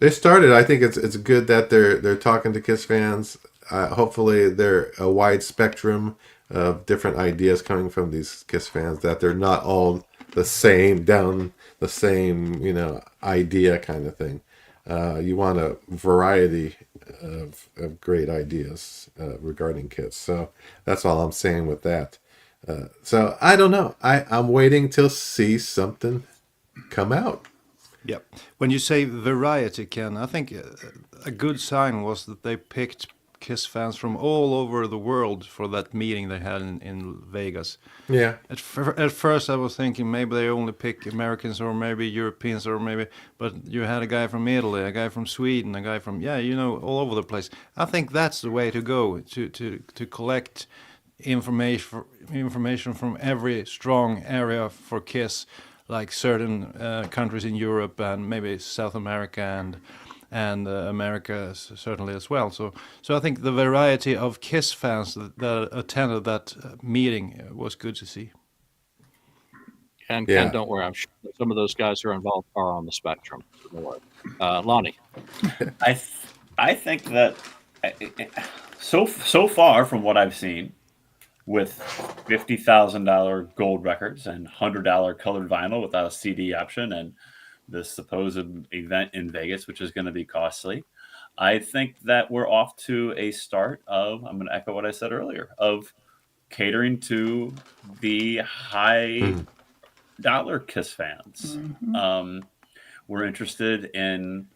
They started. I think it's good that they're talking to Kiss fans. Hopefully, they're a wide spectrum of different ideas coming from these Kiss fans. That they're not all the same, down the same, idea kind of thing. You want a variety of great ideas regarding Kiss. So that's all I'm saying with that. So I don't know. I'm waiting to see something come out. Yep. When you say variety, Ken, I think a good sign was that they picked Kiss fans from all over the world for that meeting they had in Vegas. Yeah. At first I was thinking maybe they only pick Americans or maybe Europeans but you had a guy from Italy, a guy from Sweden, a guy from, all over the place. I think that's the way to go, to collect information from every strong area for Kiss, like certain countries in Europe and maybe South America and America certainly as well. So I think the variety of Kiss fans that attended that meeting was good to see. And Ken, don't worry, I'm sure that some of those guys who are involved are on the spectrum. Lonnie, I think that so far from what I've seen, with $50,000 gold records and $100 colored vinyl without a CD option, and the supposed event in Vegas, which is going to be costly, I think that we're off to a start of, I'm going to echo what I said earlier, of catering to the high dollar Kiss fans. Mm-hmm. We're interested in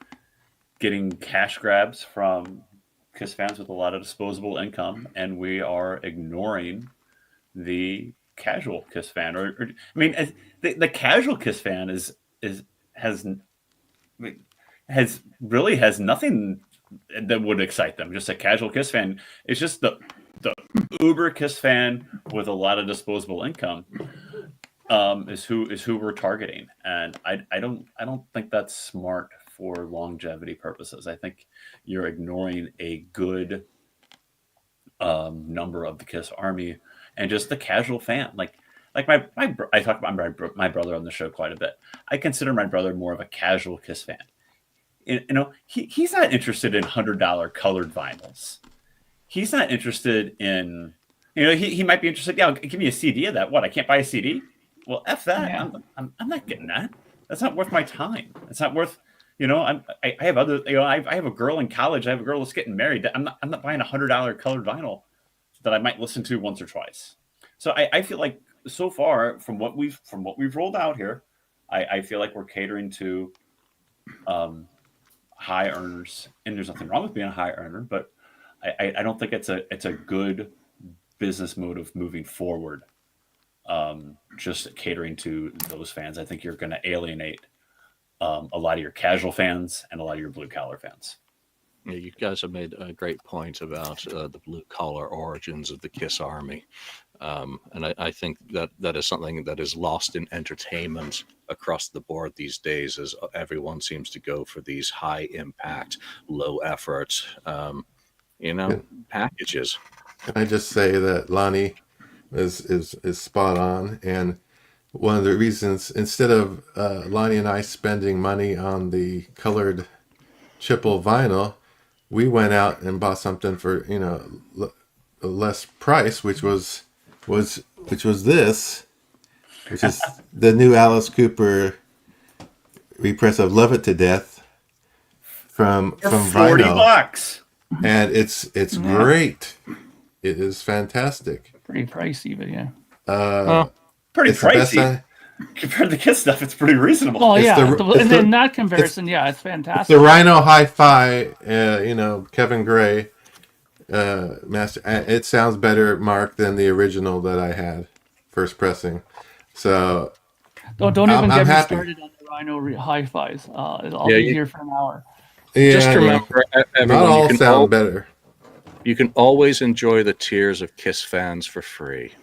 getting cash grabs from Kiss fans with a lot of disposable income, and we are ignoring the casual Kiss fan. The casual Kiss fan has nothing that would excite them. Just a casual Kiss fan. It's just the uber Kiss fan with a lot of disposable income is who we're targeting, and I don't think that's smart for longevity purposes. I think you're ignoring a good number of the Kiss army and just the casual fan. Like I talk about my brother on the show quite a bit. I consider my brother more of a casual Kiss fan. He's not interested in $100 colored vinyls. He's not interested in, he might be interested. Yeah, give me a CD of that. What? I can't buy a CD. Well, F that. Yeah. I'm not getting that. That's not worth my time. It's not worth. I have other. I have a girl in college. I have a girl that's getting married. I'm not buying $100 colored vinyl that I might listen to once or twice. So I feel like so far from what we've rolled out here, I feel like we're catering to high earners, and there's nothing wrong with being a high earner, but I don't think it's a good business mode of moving forward, just catering to those fans. I think you're going to alienate a lot of your casual fans and a lot of your blue collar fans. Yeah, you guys have made a great point about the blue collar origins of the KISS Army. And I think that is something that is lost in entertainment across the board these days, as everyone seems to go for these high impact, low effort, packages. Can I just say that Lonnie is spot on, and one of the reasons, instead of Lonnie and I spending money on the colored Chipple vinyl, we went out and bought something for less price, which was this, which is the new Alice Cooper repress of "Love It to Death" from $40, vinyl, and it's great. It is fantastic. Pretty pricey, but yeah. Pretty It's the best pricey. Compared to KISS stuff, it's pretty reasonable. Well, It's yeah, the- in that comparison, yeah, it's fantastic. The Rhino Hi-Fi, Kevin Gray master. It sounds better, Mark, than the original that I had first pressing. So Don't even I'm get me happy. started on the Rhino hi-fis. I'll be here for an hour. Yeah, Just remember, not everyone, all sound better. You can always enjoy the tears of KISS fans for free.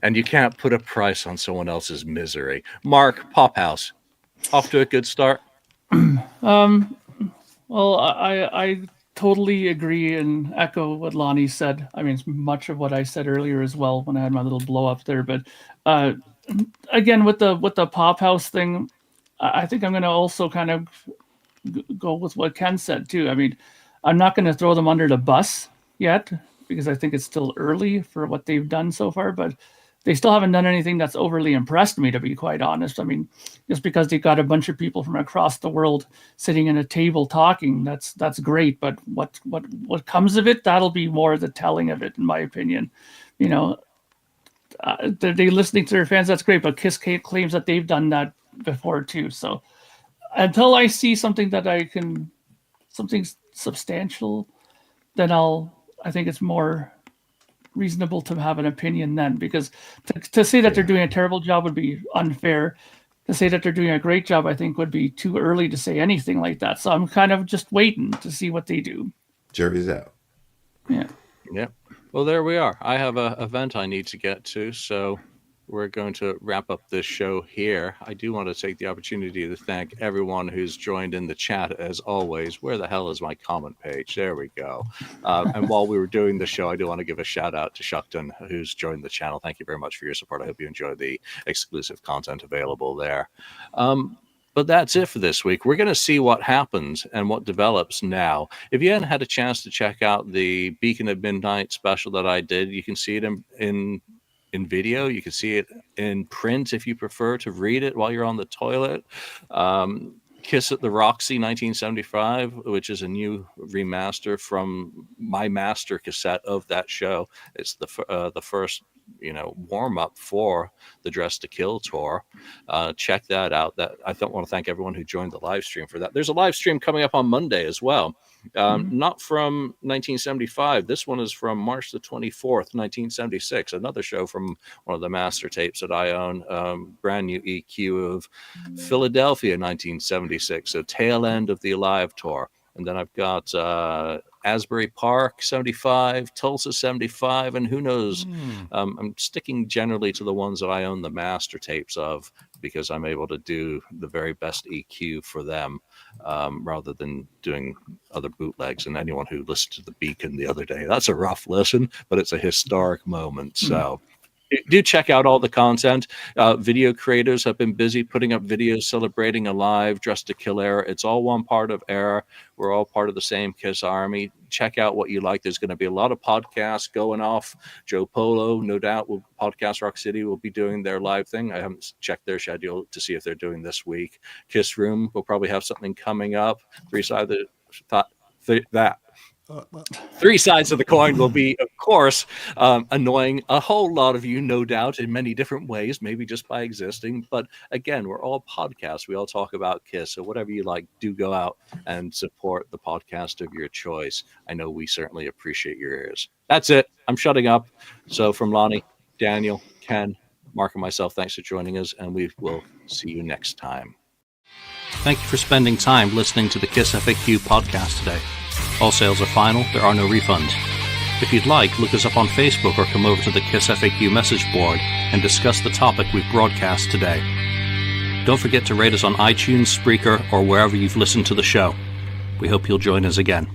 And you can't put a price on someone else's misery. Mark, Pophouse, off to a good start. Well, I totally agree and echo what Lonnie said. I mean, it's much of what I said earlier as well when I had my little blow up there. But again, with the Pophouse thing, I think I'm going to also kind of go with what Ken said too. I mean, I'm not going to throw them under the bus yet because I think it's still early for what they've done so far. But they still haven't done anything that's overly impressed me, to be quite honest. I mean, just because they got a bunch of people from across the world sitting at a table talking, that's great. But what comes of it, that'll be more the telling of it, in my opinion. They listening to their fans, that's great. But KISS claims that they've done that before too. So until I see something something substantial, then I think it's more reasonable to have an opinion then, because to say that they're doing a terrible job would be unfair. To say that they're doing a great job, I think, would be too early to say anything like that. So I'm kind of just waiting to see what they do. Jury's out. Yeah. Yeah. Well, there we are. I have an event I need to get to, so we're going to wrap up this show here. I do want to take the opportunity to thank everyone who's joined in the chat, as always. Where the hell is my comment page? There we go. And while we were doing the show, I do want to give a shout out to Shuckton, who's joined the channel. Thank you very much for your support. I hope you enjoy the exclusive content available there. But that's it for this week. We're going to see what happens and what develops now. If you hadn't had a chance to check out the Beacon at Midnight special that I did, you can see it in video. You can see it in print if you prefer to read it while you're on the toilet. Kiss at the Roxy 1975, which is a new remaster from my master cassette of that show. It's the first warm up for the Dress to Kill tour. Check that out. I don't want to thank everyone who joined the live stream for that. There's a live stream coming up on Monday as well. Not from 1975. This one is from March the 24th, 1976. Another show from one of the master tapes that I own. Brand new EQ of Philadelphia 1976. So tail end of the Alive tour. And then I've got Asbury Park 75, Tulsa 75, and who knows? I'm sticking generally to the ones that I own the master tapes of, because I'm able to do the very best EQ for them, rather than doing other bootlegs. And anyone who listened to the Beacon the other day, that's a rough listen, but it's a historic moment. So do check out all the content. Video creators have been busy putting up videos celebrating Alive, Dress to Kill era. It's all one part of era. We're all part of the same KISS Army. Check out what you like. There's going to be a lot of podcasts going off. Joe Polo, no doubt, Podcast Rock City will be doing their live thing. I haven't checked their schedule to see if they're doing this week. Kiss Room will probably have something coming up. That. Three sides of the coin will be, of course, annoying a whole lot of you, no doubt, in many different ways, maybe just by existing. But again, we're all podcasts. We all talk about KISS. So whatever you like, do go out and support the podcast of your choice. I know we certainly appreciate your ears. That's it. I'm shutting up. So from Lonnie, Daniel, Ken, Mark, and myself, thanks for joining us, and we will see you next time. Thank you for spending time listening to the KissFAQ podcast today. All sales are final. There are no refunds. If you'd like, look us up on Facebook or come over to the KissFAQ message board and discuss the topic we've broadcast today. Don't forget to rate us on iTunes, Spreaker, or wherever you've listened to the show. We hope you'll join us again.